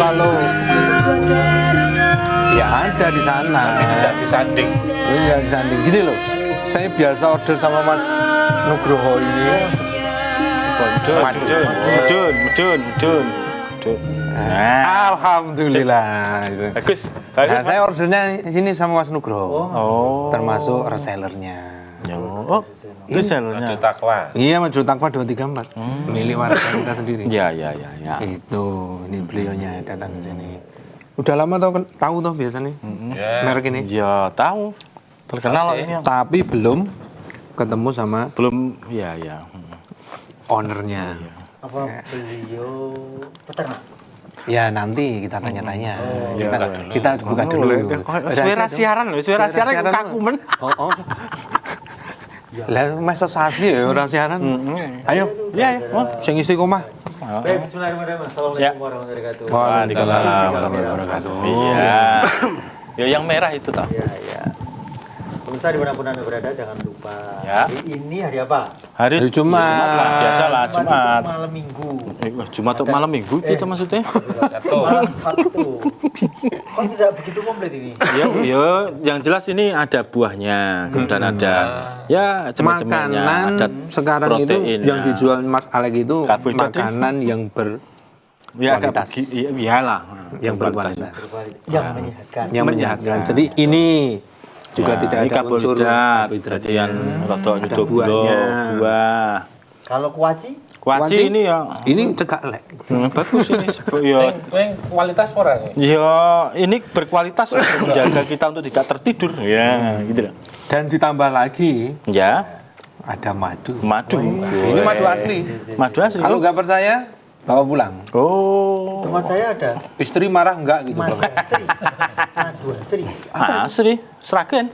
kalau ya ada di sana. Tidak disanding. Tidak disanding. Gini loh, saya biasa order sama Mas Nugroho ini. Medun. Alhamdulillah. Bagus. Nah, saya ordernya sini sama Mas Nugroho. Oh. Termasuk resellernya. Oh, resellernya. Madu Takwa. Iya, Madu Takwa 234. Milik warga kita sendiri. Ya. Itu, ini beliaunya datang ke sini. Udah lama tahu toh biasanya merek ini? Ya, tahu. Terkenal ini. Tapi belum ketemu sama Belum, ya. ownernya. Apa beliau peternak? Ya nanti kita tanya-tanya. Kita buka dulu. Suara siaran loh, suara siaran kaku men. Oh. Lah masa sasi ya orang siaran. Ayo. Ya. Sing istiqomah. Baik, bismillahirrahmanirrahim. Assalamualaikum warahmatullahi wabarakatuh. Waalaikumsalam warahmatullahi wabarakatuh. Iya. Ya yang merah itu toh. Ya. Pemirsa dimanapun Anda berada, jangan lupa. Ya. Hari ini hari apa? Hari Jumat. Biasalah Jumat. Itu malam Minggu. Jumat atau malam Minggu kita maksudnya? Malam Sabtu. Kok tidak begitu komplit ini? Ya, yang jelas ini ada buahnya, kemudian ada ya macam-macamnya, Makanan ada sekarang itu protein, yang dijual Mas Alek itu Karbohidrat, makanan yang berkualitas. Iyalah, Yang berkualitas. Yang menyehatkan. Yang menyehatkan. Jadi ini juga tidak ini ada unsur karbohidrat, karbohidrat berarti yang rada ada nyudup buahnya. buah. Kalau kuaci? Kuaci ini ya ini cekak lek. bagus ini. Ya, Kualitas orang. ya ini berkualitas untuk menjaga kita untuk tidak tertidur. Ya, gitu. Dan ditambah lagi Ya, ada madu. madu. Ini madu asli. Madu asli. Kalau nggak percaya, bawa pulang. Oh. Tempat saya ada. Istri marah enggak gitu. Madu Bang. asri. Madu asri. Asli, Sragen.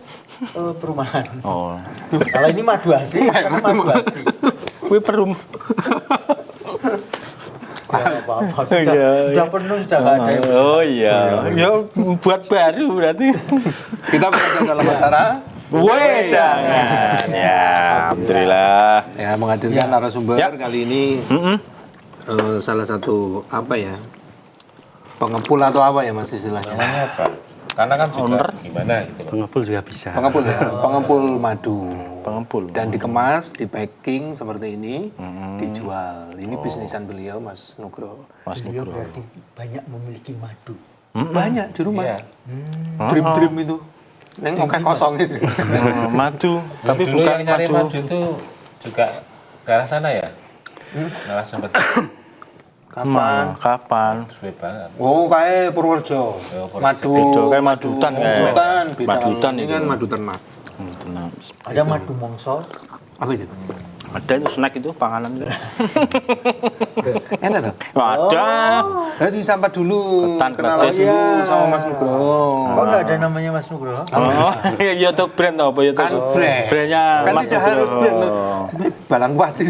Perumahan. Oh. Kalau ini madu asri, karena madu asri. Kuwi perum. Ya, apa-apa. Iya. Sudah penuh, sudah nggak ada. Oh iya. Ya buat baru berarti. Kita berada dalam acara Wedangan. Ya, alhamdulillah. ya menghadirkan narasumber kali ini salah satu apa ya? Pengepul atau apa ya Mas istilahnya? Namanya apa? Karena kan juga gimana gitu. Pengepul juga bisa. Pengepul ya, pengepul madu. Pengepul. Dan dikemas, di packing seperti ini, dijual. Ini bisnisan beliau Mas Nugroho. Mas Beliau Nugroho. berarti banyak memiliki madu. Banyak di rumah. Iya. Dream itu. Neng oke kosong itu. Madu, tapi Dulu bukan yang nyari madu. madu itu juga ke arah sana ya? Malah sempat Kapan? suwe banget. Oh, kayak Purworejo. Madu. Beda, kayak madutan kayak. Madutan, beda. Madutan Ini itu. kan madu ternak. Tenang. Ada madu mongso. Apa itu? Ada itu snack itu panganan itu. Enak tuh. Ada. Jadi sampai dulu Ketan kenalan gratis. dulu sama Mas Nugroho. Kok nggak ada namanya Mas Nugroho? Oh, ya itu brand apa ya itu? Kan brand. Brandnya Kan Mas tidak harus brand. Nugroho. Balang kuat sih.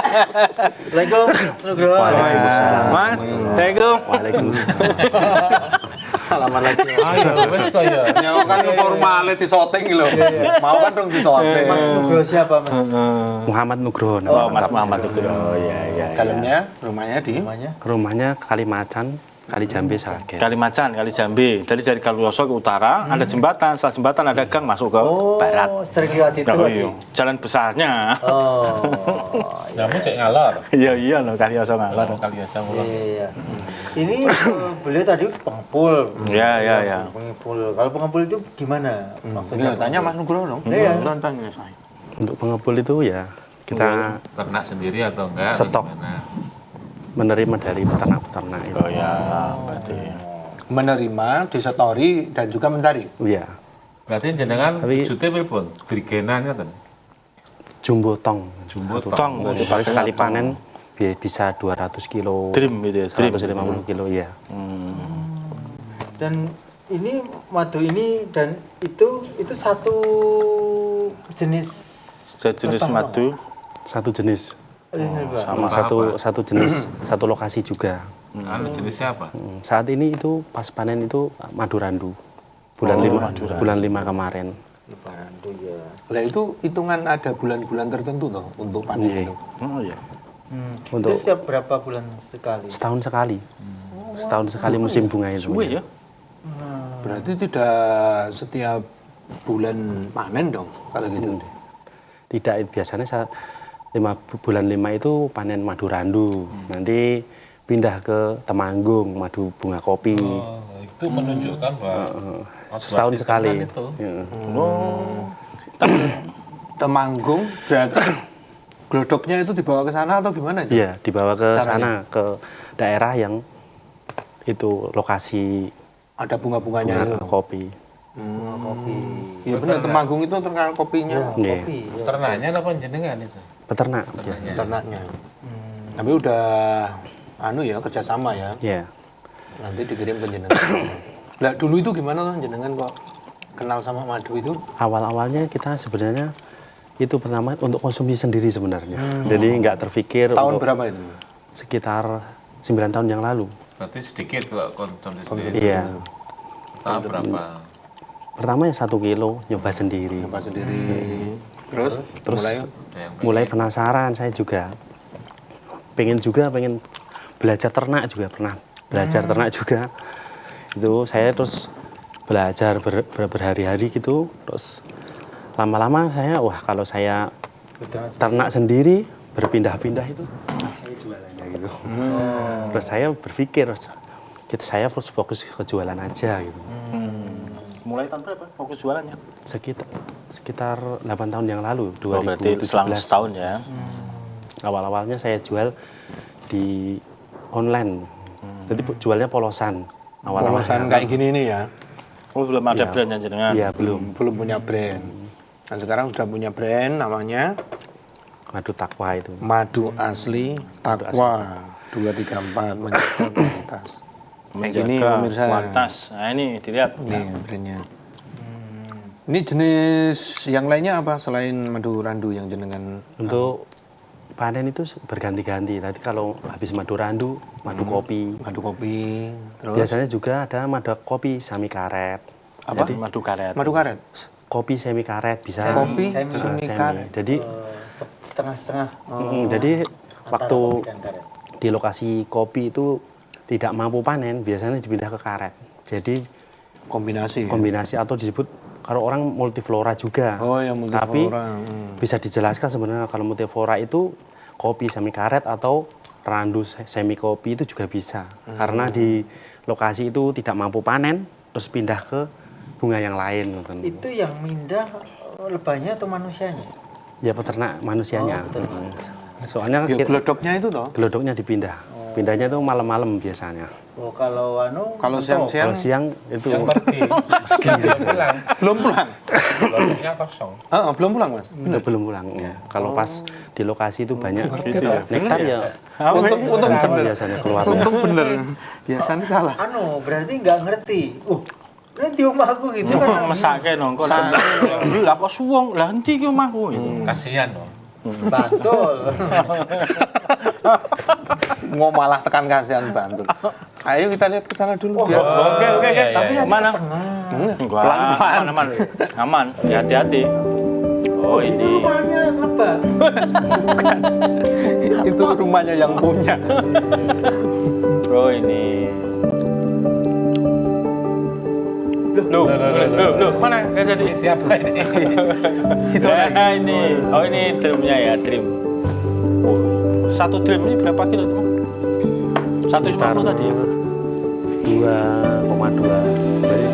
Assalamualaikum Mas Nugroho. Waalaikumsalam. Mas, Assalamualaikum. Waalaikumsalam. Salaman lagi. Ayo, wes kok ya. Ya kan formale disoteng lho. Mau kan dong disoteng. Mas Nugroho siapa Mas? Muhammad Nugroho. Oh, Mas Muhammad itu. Oh, iya. Dalamnya rumahnya di Namanya? Rumahnya Kalimacan, Kalijambe, Sragen. Kalimacan, Kali Jambi. Dari Kaliloso ke utara ada jembatan, setelah jembatan ada gang masuk ke barat. Oh, sering lewat situ Oh, berarti. iya. Jalan besarnya. Oh. Kamu cek ngalor. Iya loh Kaliloso ngalor. Kali aja ngulur. Iya. Ini beliau tadi pengepul. Iya. Pengepul. Kalau pengepul itu gimana? Maksudnya Ya, tanya Mas Nugroho dong. Iya. Tanya saya. Untuk pengepul itu ya kita Ternak sendiri atau enggak? Stok. Gimana? menerima dari peternak-peternak itu. Oh ya, berarti. Menerima, disetori dan juga mencari. Iya. Berarti jenengan Tapi- wujudnya pripun? Brigenan ngoten. Jumbo tong. Jumbo Satu tong. Berarti kalau sekali panen bisa 200 kilo. Dream gitu ya, dream. 150 kilo ya. Dan ini madu ini dan itu satu jenis Sejenis pertama. madu. Satu jenis. Sama Satu jenis, satu lokasi juga. Anu jenisnya apa? Saat ini itu pas panen itu madu randu. Bulan 5 kemarin. Ibarandu ya. Lah itu hitungan ada bulan-bulan tertentu toh untuk panen Iya. itu. Oh iya. Untuk Itu setiap berapa bulan sekali? setahun sekali. setahun sekali musim bunga itu. Suwe ya. Berarti tidak setiap bulan panen dong kalau gitu. Tidak, biasanya bulan 5 itu panen madu randu. Nanti pindah ke Temanggung, madu bunga kopi. Oh, itu menunjukkan bahwa Setahun sekali. itu. Ya. Temanggung berarti glodoknya itu dibawa ke sana atau gimana? Iya, dibawa ke Caranya? sana, ke daerah yang itu lokasi Ada bunga-bunganya itu. bunga kopi. Kopi. Iya benar, Temanggung itu terkenal kopinya, Iya, Kopi. ya. Ternaknya apa jenengan itu? peternak. Ya. ternaknya. Tapi udah kerjasama ya. Ya. Nanti dikirim ke jenengan. Lah dulu itu gimana tuh jenengan kok kenal sama madu itu? Awal-awalnya kita sebenarnya itu pertama untuk konsumsi sendiri sebenarnya. Jadi nggak terpikir Tahun untuk berapa itu? sekitar 9 tahun yang lalu. Berarti sedikit kalau konsumsi sendiri. Iya. Tahap berapa? Pertama ya 1 kilo nyoba sendiri. Coba sendiri. Terus mulai Mulai penasaran saya juga. Pengen belajar ternak juga pernah belajar ternak juga. Itu saya terus belajar berhari-hari gitu. Terus lama-lama saya kalau saya ternak sendiri berpindah-pindah itu saya jualannya gitu. Terus saya berpikir saya harus fokus ke jualan aja gitu. Mulai tahun berapa fokus jualannya? Sekitar 8 tahun yang lalu, Oh, berarti 2017. selang setahun ya. Awal-awalnya saya jual di online. Jadi jualnya polosan. polosan kayak gini nih ya. Oh, belum ada brandnya jenengan. Iya, belum. Belum punya brand. Dan sekarang sudah punya brand namanya Madu Takwa itu. Madu Asli Takwa 234 menjaga kualitas. Kayak gini pemirsa. kualitas. Nah, ini dilihat. Nih brandnya. Ini jenis yang lainnya apa selain madu randu yang jenengan? Untuk panen itu berganti-ganti. Tadi kalau habis madu randu, madu kopi. Madu kopi, terus Biasanya juga ada madu kopi semi karet. apa? Madu karet. Madu karet. Kopi semi karet bisa. Kopi Semi. semi Semi. karet. Jadi Setengah-setengah. jadi Antara waktu kopi dan karet. di lokasi kopi itu tidak mampu panen, biasanya dipindah ke karet. Jadi Kombinasi. kombinasi atau disebut kalau orang multiflora juga. Oh, yang Tapi multiflora. bisa dijelaskan sebenarnya kalau multiflora itu kopi semi karet atau randu semi kopi itu juga bisa. Karena di lokasi itu tidak mampu panen, terus pindah ke bunga yang lain. Itu yang mindah lebahnya atau manusianya? Ya peternak manusianya. Soalnya Ya, glodoknya itu toh. gelodoknya dipindah. Pindahnya itu malam-malam biasanya. Oh, kalau Kalau mentok. siang-siang Kalau siang itu Yang pergi. Belum pulang. belum pulang. Lotnya kosong. Belum pulang, Mas. belum pulang. Ya. Kalau pas di lokasi itu banyak ya. nektar ya. Untung Kencang bener. biasanya keluarnya. Untung bener. Biasanya salah. Berarti nggak ngerti. Ini di rumahku gitu kan. Mesake nongkon. Lah kok suwung, lah endi ki omahku gitu. Kasihan loh. Bantul. Mau malah tekan kasihan Bantul. Ayo kita lihat ke sana dulu biar. Oke. Tapi nanti Mana? kesengat. Aman. Aman. Ya, hati-hati. Oh, ini. Rumahnya lebah. Itu rumahnya yang punya. Oh, ini. Loh, mana? Nggak jadi. Siapa ini? Situ Ya, ini. Oh, ini trimnya ya, trim. Oh, satu trim ini berapa kilo, teman? 150 tadi ya? 2,2, berarti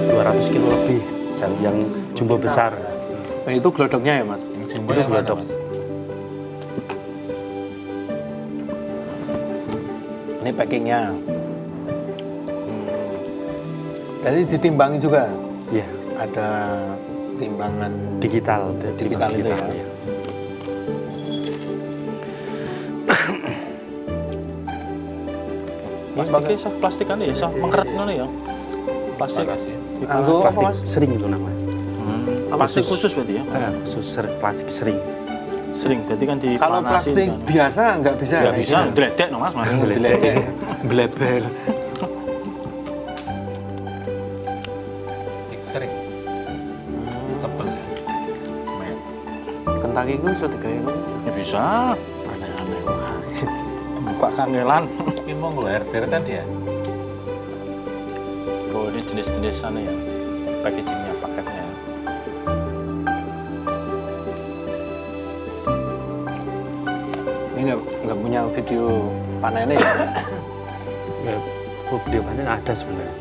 200 kilo lebih yang jumbo besar. Nah, itu glodoknya ya, Mas. Jumbo yang mana, glodok. Mas? Ini packingnya. Jadi ditimbangi juga. Iya, Ada timbangan digital. Digital itu ya. Iya. Plastiknya sah plastikan ya, sah mengkeret ngono ya. Plastik. Anggo apa, Plastik Mas? sering itu namanya. Plastik khusus berarti ya? Khusus plastik sering. Sering, berarti kan di Kalau plastik biasa nggak bisa. nggak kayak bisa, gini. dledek no mas. Diledek. Bleber. Sering. Tebel. Lumayan. Kentang itu iso digawe ngono. Ya bisa, Aneh-aneh. Wah. buka kangelan. Ini mau ngeluar kan dia. Ini jenis-jenis sana ya, packagingnya, paketnya. Ini nggak punya video panennya ya? Ya, video panen ada sebenarnya.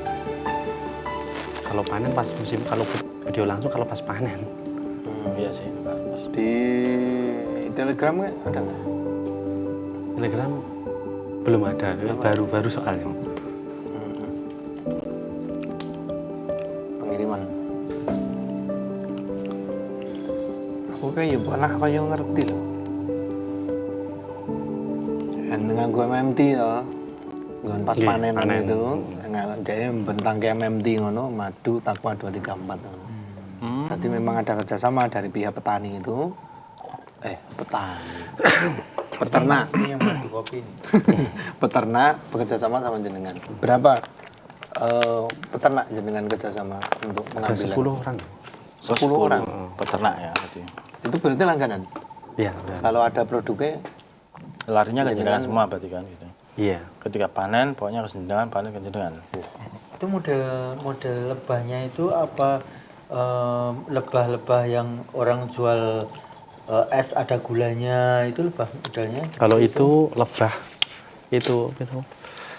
Kalau panen pas musim, kalau video langsung kalau pas panen. Iya sih, Mas. Di Telegram nggak ada nggak? Telegram belum ada, baru-baru soalnya. Pengiriman. Aku kayak pernah kayak ngerti loh. Dan dengan gue MMT loh. Dengan pas Iya, panen panen. itu, kayak bentang kayak MMT ngono, madu takwa 234 ngono. Berarti memang ada kerjasama dari pihak petani itu, peternak, Ini yang madu kopi ini. peternak bekerja sama sama jenengan. Berapa peternak jenengan kerjasama untuk Ada pengambilan? 10 orang. 10 orang. Peternak ya berarti. Itu berarti langganan. Iya, udah. Kalau ada produknya, Larinya ke jenengan semua berarti kan gitu. Iya. Ketika panen, pokoknya ke jenengan, panen ke jenengan. Itu model lebahnya itu apa lebah-lebah yang orang jual es ada gulanya itu lebah modelnya? Kalau itu lebah itu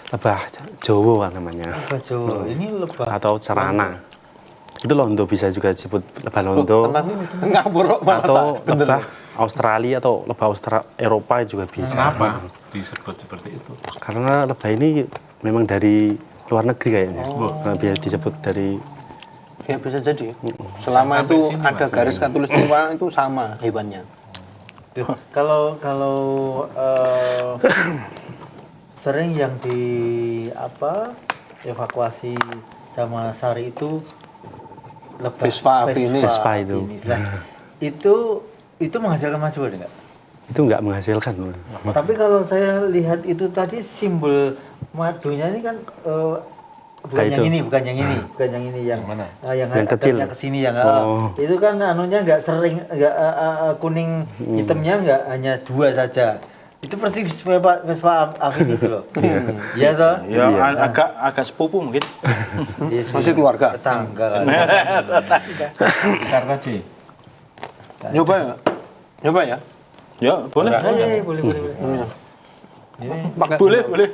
lebah Jawa namanya. Lebah Jawa. Ini lebah Atau cerana. Itu londo bisa juga disebut lebah londo. ngapur Atau lebah Australia atau lebah Eropa juga bisa. Kenapa disebut seperti itu? Karena lebah ini memang dari luar negeri kayaknya. Nah, biar disebut dari Ya bisa jadi. Selama Sampai itu sini, ada Mas. garis katulistiwa itu sama hebatnya. Tuh, kalau sering yang di evakuasi sama Sari itu lebah Vespa afinis. Vespa itu. Nah, itu menghasilkan madu ada nggak? itu nggak menghasilkan. Tapi kalau saya lihat itu tadi simbol madunya ini kan bukan Nah, yang itu. ini, bukan yang ini, bukan yang ini yang mana? yang Yang kecil. ke sini yang Oh. itu kan anunya nggak sering nggak kuning hitamnya nggak hanya 2 saja. Itu persis Vespa afinis loh. Iya toh? Ya agak sepupu mungkin. Iya sih. Masih keluarga. Tetangga kan. Besar tadi. Nyoba ya? Nyoba ya? Ya boleh. Boleh. Ini Boleh.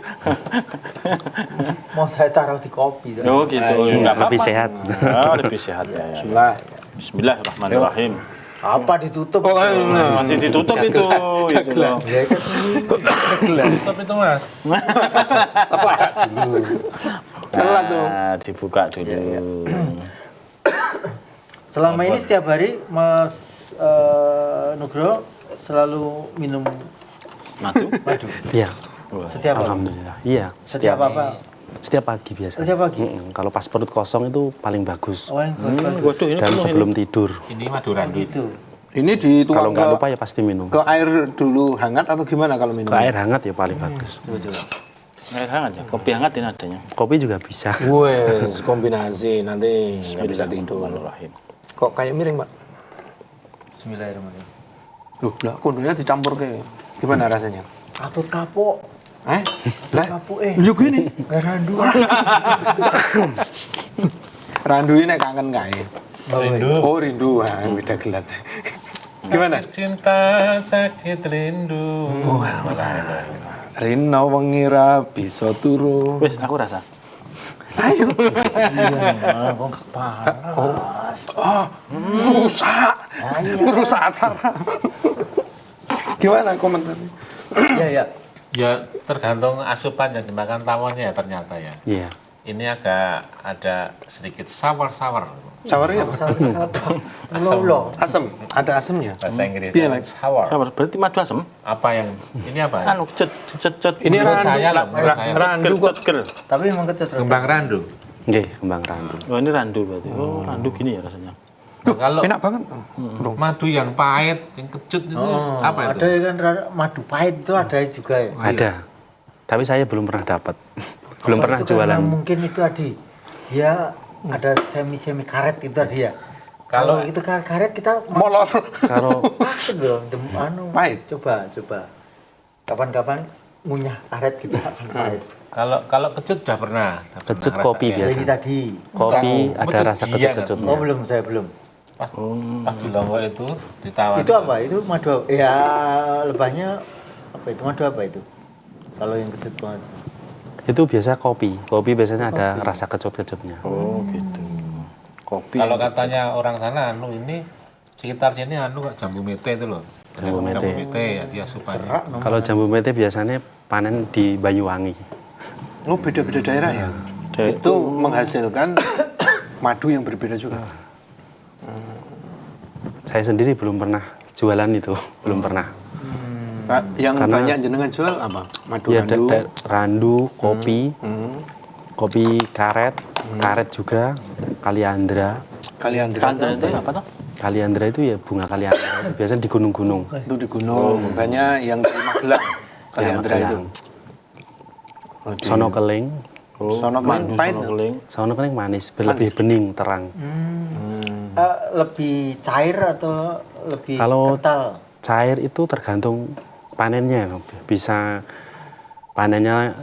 mau saya taruh di kopi. Toh. Oh gitu. Nggak apa-apa. Lebih sehat. Lebih sehat ya. Bismillah. Bismillahirrahmanirrahim. Apa ditutup? Masih ditutup itu loh. Ya kan Tutup itu Mas. Telat tuh. Nah, dibuka dulu. selama ini setiap hari Mas Nugroho selalu minum Madu. Iya. setiap hari. Alhamdulillah. Iya. Setiap apa? Setiap pagi biasa. Setiap pagi. Kalau pas perut kosong itu paling bagus. Oh, yang bagus. Waduh ini Dan penuh ini. sebelum tidur. Ini madu randu. Gitu. Ini dituang Kalau nggak ke, lupa ya pasti minum. ke air dulu hangat atau gimana kalau minum? Ke air hangat ya paling bagus. Coba. Air hangat ya. Kopi hangat ini adanya. Kopi juga bisa. Wes, kombinasi nanti nggak bisa tidur. Bismillahirrahmanirrahim. Kok kayak miring, Pak? Bismillahirrahmanirrahim. Loh, lah kundunya dicampur ke gimana rasanya? Atut kapok. Lah, Kapok yuk gini. Randu. Randu ini kangen kae. Rindu. Oh, rindu. Ah, beda gelat. Gimana? Cinta sakit rindu. Rino mengira bisa turu. Wes aku rasa. Ayo. Rusak. Rusak acara. Gimana komentarnya? Iya. Ya tergantung asupan yang dimakan tawonnya ya ternyata ya. Iya. Ini agak ada sedikit sour-sour. Sawarnya apa? Lolo. Asam. Ada asamnya. Bahasa Iya, Inggrisnya Lex. sour. Sabar, berarti madu asem. Apa yang ini apa ya? Anu cet. Ini Menurut randu. saya loh, menurut saya. Randu kok. Ger. Tapi memang kecut. Kembang randu. Nggih, kembang randu. Oh ini randu berarti. Oh randu gini ya rasanya. Nah, kalau Enak banget. madu yang pahit, yang kecut itu apa Ada itu? kan madu pahit itu ada juga ya. Ada. Tapi saya belum pernah dapat. Belum Apa pernah itu karena jualan. mungkin itu tadi dia ada semi karet itu tadi ya. Kalau itu karet kita Molor. Kalau pahit loh, Pahit. Coba. Kapan-kapan ngunyah karet kita akan pahit. Kalau kecut udah pernah. Kecut kopi Ya, biasa. ini tadi. Kopi ada Kecut rasa dia kecut-kecutnya. Oh belum, saya belum. Pas di Lombok itu ditawar. Itu apa? Itu madu apa? Ya lebahnya apa itu? Madu apa itu? Kalau yang kecut banget. Itu biasa kopi. Kopi biasanya ada rasa kecut-kecutnya. Oh gitu. Kopi. Kalau katanya orang sana ini sekitar sini kok jambu mete itu loh. Jambu mete. Ya dia supaya. Kalau jambu mete biasanya panen di Banyuwangi. Oh, beda-beda daerah ya. Itu menghasilkan madu yang berbeda juga. Saya sendiri belum pernah jualan itu, belum pernah. Pak, yang Karena- banyak jenengan jual apa? Madu Ya, randu. randu, kopi, kopi karet, karet juga, kaliandra. Kaliandra Kandra itu apa tuh? Kaliandra itu ya bunga kaliandra, itu biasanya di gunung-gunung. itu di gunung. Banyak yang di Magelang. Kaliandra itu. Magelang. Oh, di Sono keling, Sono Keling pahit. Sono keling. sono keling manis, lebih bening, terang. Lebih cair atau lebih Kalau- kental? Cair itu tergantung panennya, bisa panennya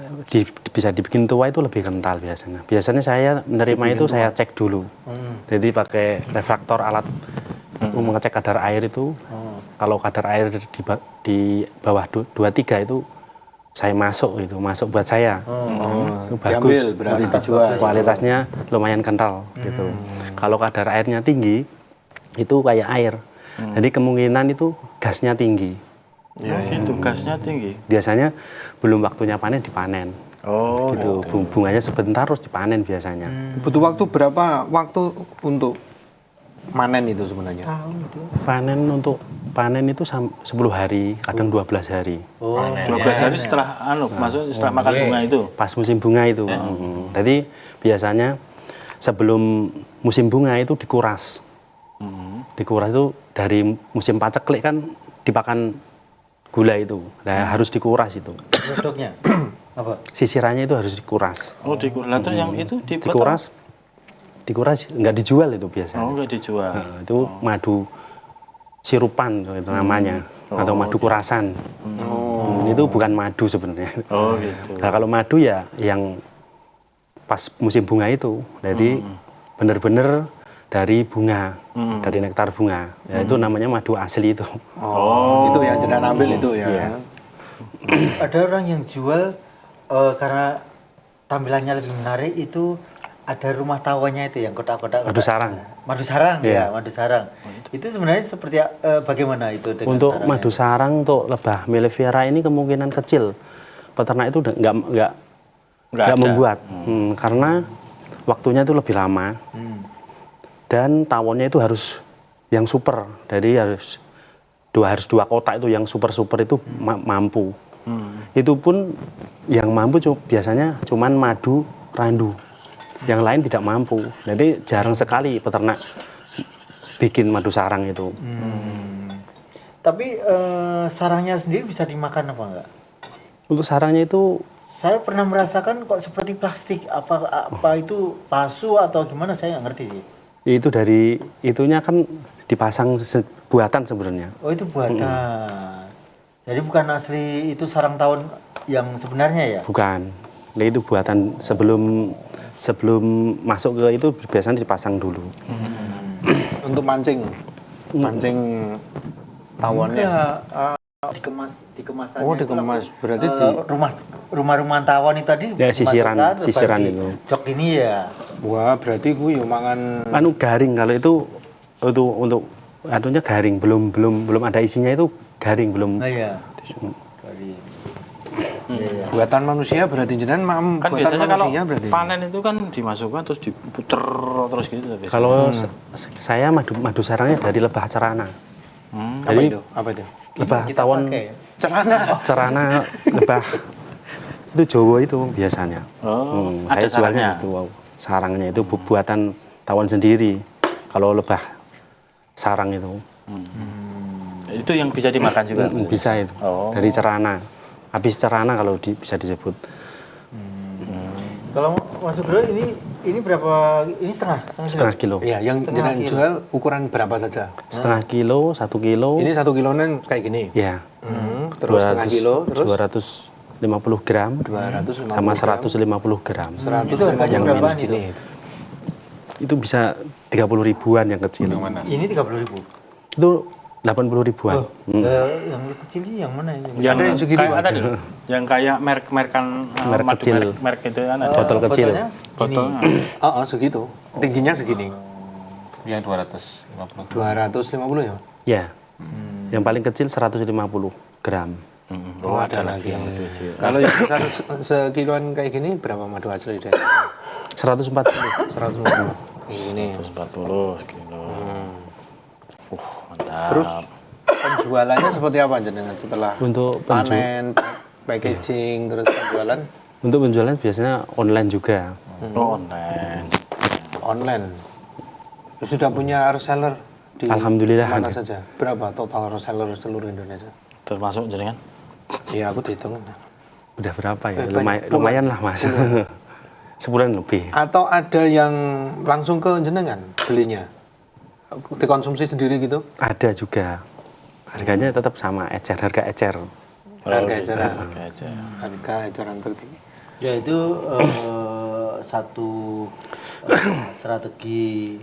bisa dibikin tua itu lebih kental biasanya. Biasanya saya menerima itu saya cek dulu. Jadi pakai refraktor alat mengecek kadar air itu. Kalau kadar air di bawah 23 itu saya masuk buat saya. Itu bagus. Diambil, berarti dijual. Kualitasnya lumayan kental gitu. Kalau kadar airnya tinggi itu kayak air. Jadi kemungkinan itu gasnya tinggi. Itu gasnya tinggi. Biasanya belum waktunya panen dipanen. Oh Gitu. Bunganya sebentar terus dipanen biasanya. Butuh waktu berapa waktu untuk manen itu sebenarnya? Panen itu 10 hari, kadang 12 hari. 12 hari setelah maksudnya setelah makan bunga itu. Pas musim bunga itu. Jadi biasanya sebelum musim bunga itu dikuras. Dikuras itu dari musim paceklik kan dipakan gula itu. Nah, harus dikuras itu. Produknya apa? Sisirannya itu harus dikuras. Oh dikuras. Lah terus yang itu dibuat Dikuras nggak dijual itu biasanya. Oh nggak dijual. Nah, itu madu sirupan itu namanya atau madu kurasan. Itu bukan madu sebenarnya. Oh gitu. Nah, kalau madu ya yang pas musim bunga itu. Jadi benar-benar dari bunga, dari nektar bunga. Ya, itu namanya madu asli itu. Oh, itu yang jenengan ambil itu ya. Iya. Ada orang yang jual karena tampilannya lebih menarik itu ada rumah tawannya itu yang kotak-kotak. Madu sarang. Madu sarang Iya. ya, madu sarang. Itu sebenarnya seperti bagaimana itu dengan Untuk sarangnya? madu sarang untuk lebah Mellifera ini kemungkinan kecil. Peternak itu udah nggak ada. membuat. Karena waktunya itu lebih lama. Dan tawonnya itu harus yang super. Jadi harus dua kotak itu yang super itu mampu. Itu pun yang mampu biasanya cuman madu randu. Yang lain tidak mampu. Jadi jarang sekali peternak bikin madu sarang itu. Tapi sarangnya sendiri bisa dimakan apa enggak? Untuk sarangnya itu Saya pernah merasakan kok seperti plastik. Apa itu palsu atau gimana saya nggak ngerti sih. itu dari itunya kan dipasang buatan sebenarnya. Oh itu buatan. Jadi bukan asli itu sarang tawon yang sebenarnya ya? Bukan. Nah, itu buatan sebelum masuk ke itu biasanya dipasang dulu. Untuk mancing tawonnya. Enggak, dikemas Oh, dikemas. Berarti rumah tawon itu tadi Ya, sisiran dimasukkan, baru itu. jok ini ya. Wah, berarti gue yo mangan Anu garing kalau itu untuk anunya garing belum ada isinya itu garing belum. Nah ya. Dari buatan manusia berarti jenengan Kan buatan biasanya kalau manusia berarti. panen itu kan dimasukkan terus diputer terus gitu. biasanya. Kalau saya madu sarangnya dari lebah cerana. Apa Jadi itu? Apa itu? lebah kita tawon pakai. cerana lebah itu Jawa itu biasanya. Oh, ada saya jualnya sarangnya. itu sarangnya itu buatan tawon sendiri. Kalau lebah sarang itu Itu yang bisa dimakan juga. bisa itu Oh. dari cerana. Habis cerana kalau bisa disebut. Kalau masuk bro ini berapa? Ini Setengah kilo. Iya, yang Setengah jenengan kilo. jual ukuran berapa saja? Setengah kilo, 1 kilo. Ini 1 kiloan kayak gini. Ya. Terus setengah kilo, terus gram 250 sama 150 gram. 100 Itu harganya yang berapaan minus itu? gini. Itu bisa 30 ribuan yang kecil. Ini 30.000. Itu 80 ribuan. Yang kecil ini yang mana ini? Yang Ada yang segini, kayak Mas. tadi, yang kayak merek-merkan Merek madu, kecil. merek itu kan ada. Botol kecil. Botolnya Botol. Oh, segitu. Tingginya segini. Yang 250. 250 ya? Ya. Yang paling kecil 150 gram. Oh, ada lagi. Kalau yang besar sekiloan kayak gini berapa madu asli deh? 140. 150. Kayak gini. 140 kilo. Mantap. Terus penjualannya seperti apa jenengan setelah Untuk panen, packaging, terus penjualan Untuk penjualan biasanya online juga. Oh, online. online? Sudah punya reseller di Alhamdulillah mana ada. saja? Berapa total reseller seluruh Indonesia? Termasuk jaringan. Iya, aku hitung. Udah berapa ya? banyak. Lumayan lah mas. Sebulan lebih. Atau ada yang langsung ke jenengan belinya? Dikonsumsi sendiri gitu? Ada juga. Harganya tetap sama, harga ecer. Harga eceran. Oke aja. Harga eceran tertinggi. Ya itu satu strategi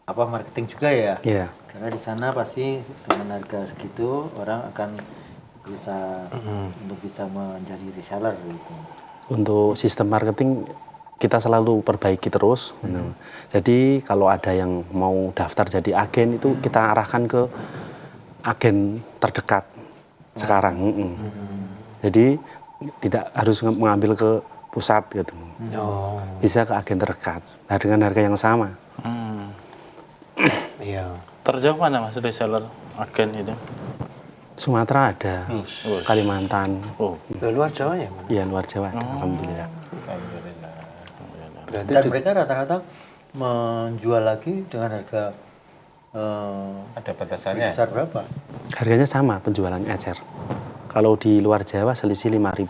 marketing juga ya. Iya. Karena di sana pasti dengan harga segitu orang akan bisa untuk bisa menjadi reseller gitu. Untuk sistem marketing kita selalu perbaiki terus. Jadi kalau ada yang mau daftar jadi agen itu kita arahkan ke agen terdekat sekarang. Jadi tidak harus mengambil ke pusat gitu. Oh, Bisa ke agen terdekat. Nah, dengan harga yang sama. iya. Terjauh mana mas reseller agen itu? Sumatera ada, Kalimantan, Oh, Ke luar Jawa ya, Mas? ya luar Jawa ada, alhamdulillah. Berarti Dan mereka rata-rata menjual lagi dengan harga Ada batasannya. besar berapa? Harganya sama penjualannya ecer. Kalau di luar Jawa selisih 5.000.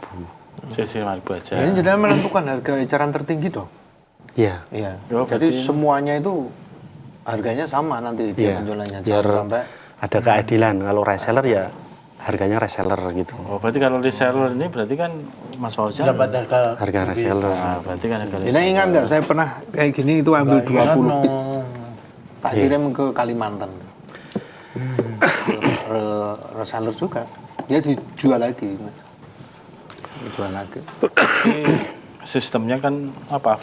sisi 5.000 aja. ini jenengan menentukan harga eceran tertinggi dong? Iya. Iya. Oh, Jadi berarti- semuanya itu harganya sama nanti dia Iya. penjualannya. Biar Jangan sampai ada keadilan. Kalau reseller ya harganya reseller gitu. Oh, berarti kalau reseller ini berarti kan Mas Fauzan. Dapat harga Harga reseller. Nah, berarti kan harga Ini ingat nggak saya pernah kayak gini itu ambil 20 piece tak Iya. kirim ke Kalimantan. Reseller juga dia dijual lagi. Dijual lagi. sistemnya kan apa?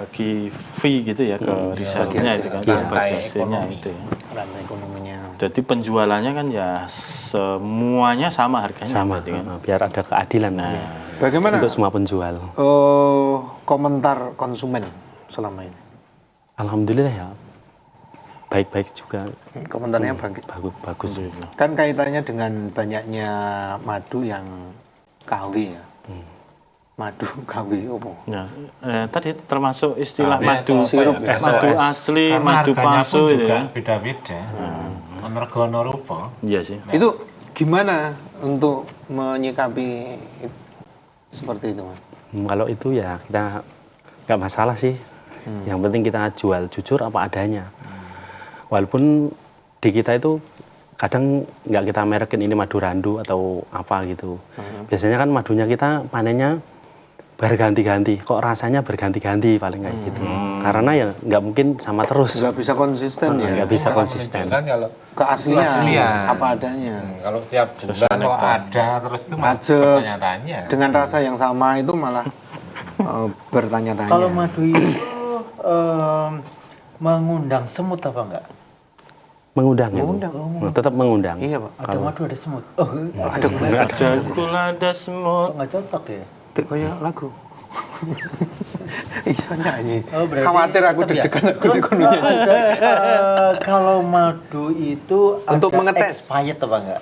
Bagi fee gitu ya ke resellernya itu kan, bagi hasilnya itu. Ya. Rantai ekonominya. Jadi penjualannya kan ya semuanya sama harganya. Sama. berarti kan. Biar ada keadilan Bagaimana untuk semua penjual. komentar konsumen selama ini? Alhamdulillah ya. Baik-baik juga. Komentarnya bagus. Bagus. Kan kaitannya dengan banyaknya madu yang KW ya. Madu KW apa? Ya, tadi termasuk istilah madu sirup, madu asli, Karena madu harganya palsu pun itu juga ya. beda-beda. Menergono rupa. Iya sih. Itu gimana untuk menyikapi seperti itu, Mas? Kalau itu ya kita nggak masalah sih. Yang penting kita jual jujur apa adanya. Walaupun di kita itu kadang nggak kita merekin ini madu randu atau apa gitu. Biasanya kan madunya kita panennya berganti-ganti. Kok rasanya berganti-ganti paling kayak gitu. Karena ya nggak mungkin sama terus. Nggak bisa konsisten ya. Nggak bisa konsisten. Kan kalau Keaslian, Keaslian. apa adanya. kalau tiap bulan kalau ada terus itu malah Ajeb. bertanya-tanya. Dengan rasa yang sama itu malah bertanya-tanya. Kalau madu itu mengundang semut apa enggak? Mengundang ya. Tetap mengundang. Iya, Pak. Ada madu ada semut. Oh, Ada Ada gula, ada semut. nggak cocok ya? Dek kayak lagu. Iso nyanyi. Oh, berarti Khawatir aku tetap ya? deg-degan aku Terus dikononya. ada kalau madu itu Untuk ada mengetes. expired apa enggak?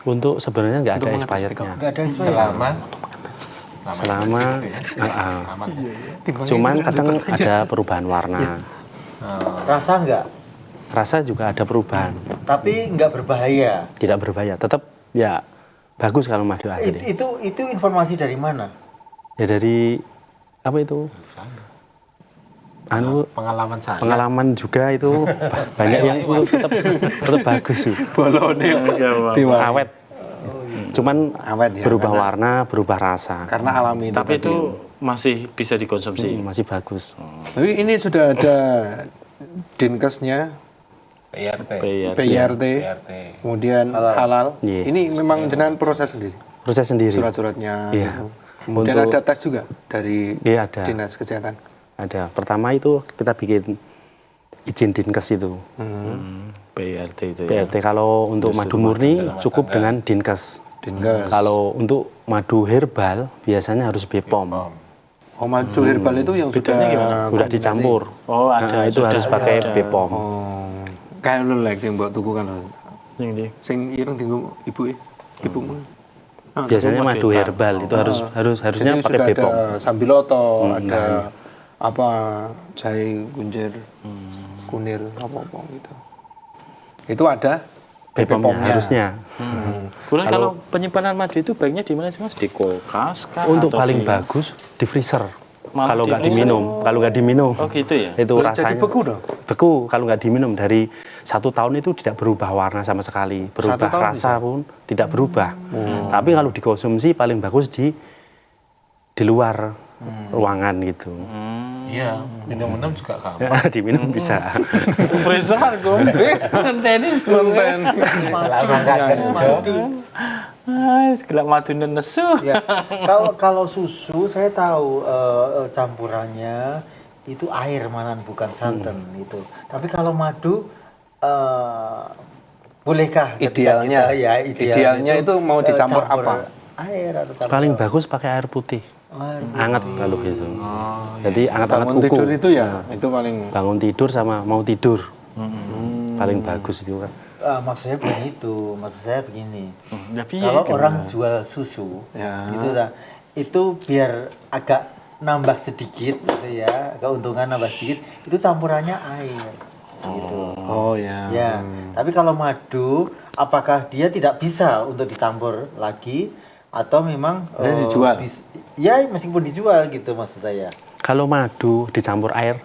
Untuk sebenarnya nggak ada Untuk mengetes expirednya. Enggak ada expired. Selama bersih gitu ya. ah. Aman. Cuman kadang ada perubahan warna. Rasa enggak? Rasa juga ada perubahan. Tapi enggak berbahaya. Tidak berbahaya. Tetap ya bagus kalau madu asli. Itu informasi dari mana? Ya dari apa itu? Anu Pengalaman saya. pengalaman juga itu banyak yang tetap bagus sih. Bolone. Awet. Cuman Awet ya, berubah karena- warna, berubah rasa. Karena alami Tapi tadi. itu masih bisa dikonsumsi. Masih bagus. Tapi ini sudah ada dinkesnya, PRT. PIRT, kemudian halal. Iya. Ini memang jenengan proses sendiri, Proses sendiri. surat-suratnya. Iya. gitu. Kemudian Untuk- ada tes juga dari Iya, ada. dinas kesehatan. Ada. Pertama itu kita bikin izin dinkes itu. PRT itu ya. PRT kalau untuk madu murni cukup dengan dinkes. Dinkes. Kalau untuk madu herbal biasanya harus BPOM. Oh, madu herbal itu yang sudah Udah dicampur. Oh, ada. Nah, itu harus pakai BPOM. Oh, kayak lu lek sing mbok tuku kan. lho. Yang di. Sing ireng dienggo ibuke. Ibumu. Ah, Biasanya madu herbal itu harusnya jadi pakai sudah BPOM. ada sambiloto, ada apa jahe kunjir, kunir apa-apa gitu. Itu ada BPOM-nya harusnya. Kemudian kalau penyimpanan madu itu baiknya di mana sih Mas? Di kulkas kah? Untuk Atau paling di- bagus di freezer. Malah Kalau di nggak freezer. diminum, kalau nggak diminum. Oh gitu ya? Itu Jadi rasanya beku dong? beku kalau nggak diminum dari 1 tahun itu tidak berubah warna sama sekali, berubah 1 tahun rasa pun tidak berubah. Tapi kalau dikonsumsi paling bagus di luar ruangan gitu. Iya, minum-minum juga gampang. Diminum bisa. Freezer gue. Tenis konten. Gelap madu nesu. Ya, kalau susu saya tahu campurannya itu air malan bukan santan itu. Tapi kalau madu bolehkah ketika Idealnya, kita, ya idealnya itu mau dicampur campur apa? Air atau campur Paling bagus pakai air putih. air. Anget kalau gitu. Jadi anget-anget Bangun kuku. tidur itu ya, itu paling Bangun tidur sama mau tidur. Paling bagus itu kan. Maksudnya bukan itu, maksud saya begini. Ya piye Kalau gimana? orang jual susu, Ya. itu biar agak nambah sedikit, gitu ya, keuntungan nambah sedikit, itu campurannya air, gitu. oh ya. Ya, tapi kalau madu, apakah dia tidak bisa untuk dicampur lagi, atau memang Dan dijual? Ya, meskipun dijual gitu maksud saya. Kalau madu dicampur air,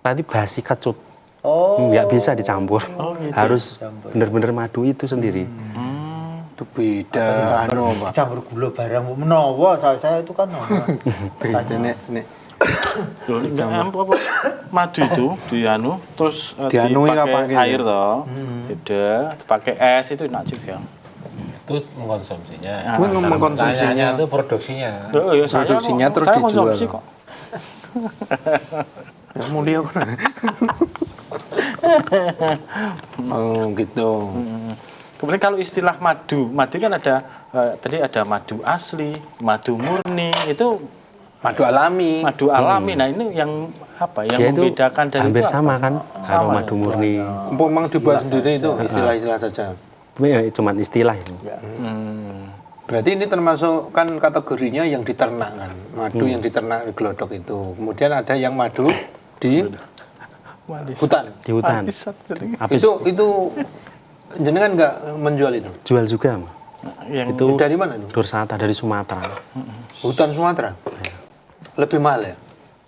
nanti basi kecut. Oh, Nggak bisa dicampur. gitu. Harus bener-bener madu itu sendiri. Itu beda anu, Pak. dicampur gula barang menawa saya itu kan Beda nek Apa, madu itu dianu terus Dianui apa dipakai gitu? air toh. Beda, pakai es itu enak juga. Itu mengkonsumsinya. Gue ngomong konsumsinya. Tanyanya itu produksinya. Oh, ya, saya Produksinya kok- terus saya dijual. konsumsi kok. Ya mulia kan. Oh gitu. Kemudian kalau istilah madu kan ada tadi ada madu asli, madu murni, itu Madu alami. madu alami. Nah ini yang apa? Yang Dia itu membedakan dari hampir itu apa? sama kan. Kalau Sama madu murni. Memang dibuat sendiri itu istilah-istilah saja. Ya, cuma istilah itu. Berarti ini termasuk kan kategorinya yang diternak kan. Madu yang diternak di gelodok itu. Kemudian ada yang madu di hutan. Di hutan. Habis Itu jenengan nggak menjual itu? jual juga. Mas. Yang Itu Dari mana itu? Dursata dari Sumatera. Hutan Sumatera. Lebih mahal ya?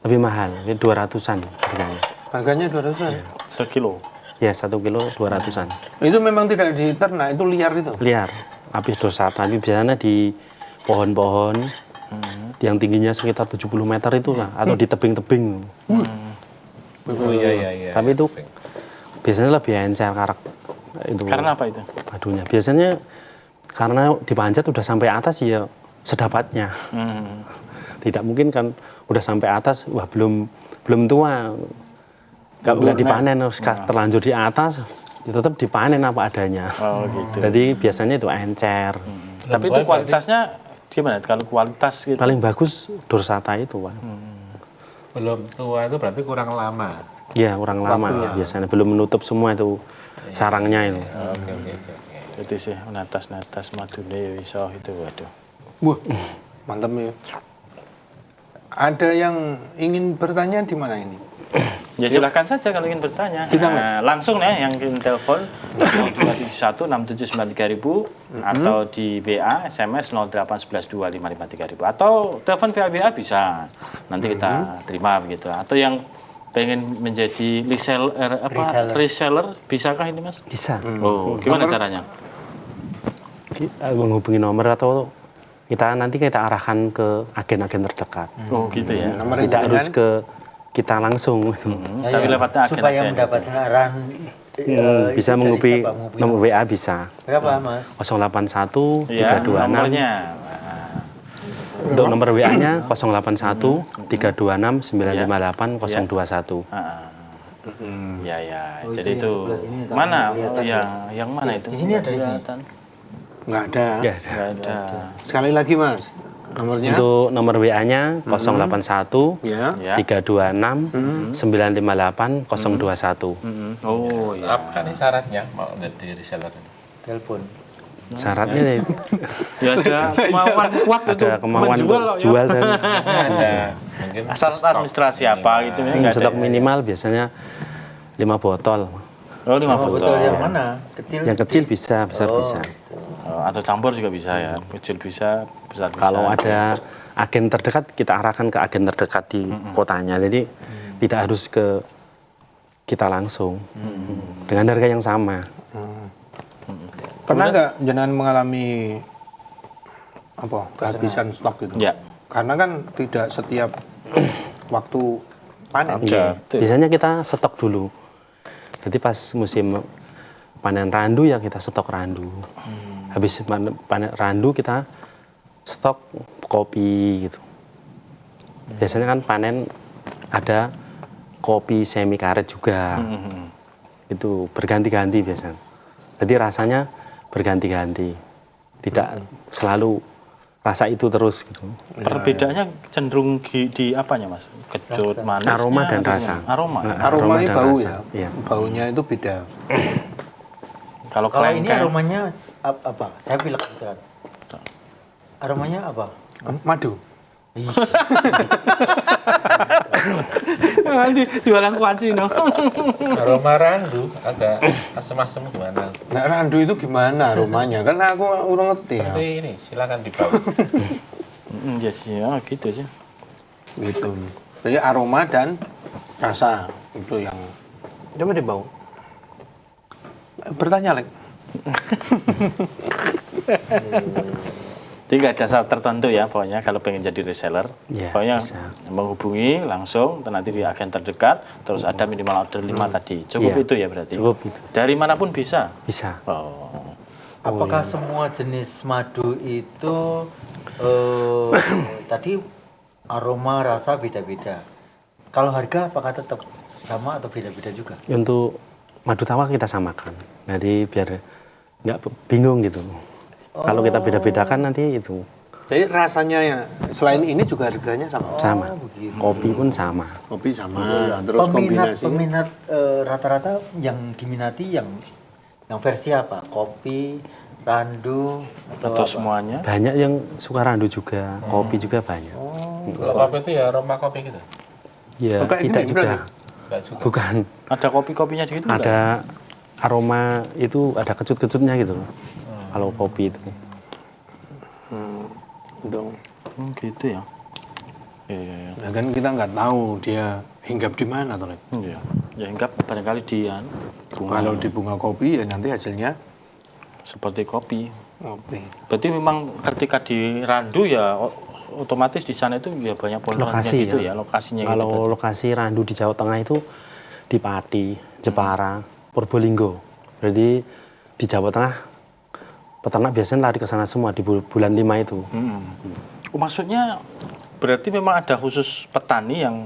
Lebih mahal, 200-an harganya. Harganya 200-an. sekilo. Ya, 1 kilo 200-an. Itu memang tidak diternak, itu liar itu. Liar. Habis Dursata ini biasanya di pohon-pohon yang tingginya sekitar 70 meter itu lah, atau di tebing-tebing. Oh iya. Tapi itu biasanya lebih encer itu Karena apa itu? madunya. Biasanya karena dipanjat udah sampai atas ya sedapatnya. Tidak mungkin kan udah sampai atas, wah belum tua. Kalau nggak dipanen, terlanjur di atas, ya tetap dipanen apa adanya. Oh gitu. Jadi biasanya itu encer. Tapi itu kualitasnya gimana? Kalau kualitas gitu. Paling bagus Dursata itu, Pak. Belum tua itu berarti kurang lama. Ya, orang lama biasanya belum menutup semua itu sarangnya itu. Oke. Jadi sih natas madune iso itu waduh. Wah, mantap ya. Ada yang ingin bertanya di mana ini? Ya silahkan saja kalau ingin bertanya. Nah, langsung ya yang ingin telepon 02716793.000 atau di WA SMS 08112553000 atau telepon via WA bisa. Nanti kita terima begitu. Atau yang pengen menjadi reseller bisakah ini Mas? Bisa. Oh, gimana caranya? menghubungi nomor atau nanti kita arahkan ke agen-agen terdekat. Oh gitu ya. Nomor Tidak harus jaringan ke kita langsung. Tapi lewatnya agen-agen supaya gitu. mendapatkan arahan Bisa itu dari menghubungi siapa? Menghubungi nomor WA bisa. berapa Mas? 081 Ya, 326. nomornya. Untuk nomor WA-nya 081 326 958 021. Ya ya. Oh, Jadi itu yang itu sebelah sini, tapi mana? nggak Oh, kelihatan. yang mana itu? Di sini ada, di sini. Kelihatan. nggak ada. Ya, Nggak ada. Sekali lagi Mas, nomornya. untuk nomor WA-nya 081 Ya. Ya. 326 958 021. Oh ya. Apa nih syaratnya mau jadi reseller ini? Telepon. Syaratnya itu Ya ada kemauan kuat itu ada kemauan menjual untuk ya. jual dan Ada mungkin Asal stok administrasi apa gitu ya nggak ada. stok minimal biasanya 5 botol. Oh 5 Oh, botol. betul yang mana? Kecil. Yang kecil bisa, besar bisa. Oh, atau campur juga bisa ya. Kecil bisa, besar bisa. Kalau ada agen terdekat, kita arahkan ke agen terdekat di kotanya. Jadi tidak harus ke kita langsung. Dengan harga yang sama. Pernah nggak jenengan mengalami apa kehabisan stok gitu? Ya. Karena kan tidak setiap waktu panen. Ada. Tuh. Biasanya kita stok dulu. Jadi pas musim panen randu ya kita stok randu. Habis panen randu kita stok kopi gitu. Biasanya kan panen ada kopi semi karet juga. Itu berganti-ganti biasanya. Jadi rasanya berganti-ganti. Tidak selalu rasa itu terus gitu. Perbedaannya cenderung di apanya mas? Kecut, manis, Aroma dan rasa. Aroma. Nah, Aromanya dan bau rasa. ya. Iya. Baunya itu beda. Kalau Kalau ini kelengkeng, aromanya apa? Saya pilek gitu kan. Aromanya apa? Madu. jualan kuaci no. aroma randu agak asem-asem gimana? Nah randu itu gimana aromanya? Kan aku urung ngerti ya. Seperti ini, silakan dibawa. Yes ya gitu sih. Gitu. Jadi aroma dan rasa itu yang coba dibau. Bertanya Lek. Jadi nggak ada syarat tertentu ya pokoknya kalau pengen jadi reseller. Ya, Pokoknya bisa. menghubungi langsung nanti di agen terdekat terus ada minimal order 5 tadi. Cukup Iya, itu ya berarti. cukup itu. Dari manapun bisa. Bisa. Oh. Apakah semua jenis madu itu tadi aroma rasa beda-beda? Kalau harga apakah tetap sama atau beda-beda juga? Untuk madu tawar kita samakan. Jadi biar nggak bingung gitu. Kalau kita beda-bedakan nanti itu Jadi rasanya ya selain ini juga harganya sama. sama. begitu. Kopi pun sama. Kopi sama. Terus kombinasi. Peminat rata-rata yang diminati yang versi apa? Kopi, randu atau Atau apa? semuanya. Banyak yang suka randu juga, kopi juga banyak. Kalau kopi itu ya aroma kopi gitu. Ya, Oh, kayak tidak gini juga. berarti? Enggak juga. Bukan. Ada kopi-kopinya di situ nggak? Ada aroma itu ada kecut-kecutnya gitu. Kalau kopi itu. Gitu. Gitu ya. Iya. Nah, kan kita nggak tahu dia hinggap di mana tuh Lek. Iya. Ya enggak barangkali di Kalau di bunga kopi ya nanti hasilnya seperti kopi. kopi. Berarti memang ketika di randu ya otomatis di sana itu ya banyak poluannya Lokasi gitu ya. ya, lokasinya gitu. Kalau lokasi randu di Jawa Tengah itu di Pati, Jepara, Purbolinggo. Jadi di Jawa Tengah peternak biasanya lari ke sana semua di bulan 5 itu. Maksudnya berarti memang ada khusus petani yang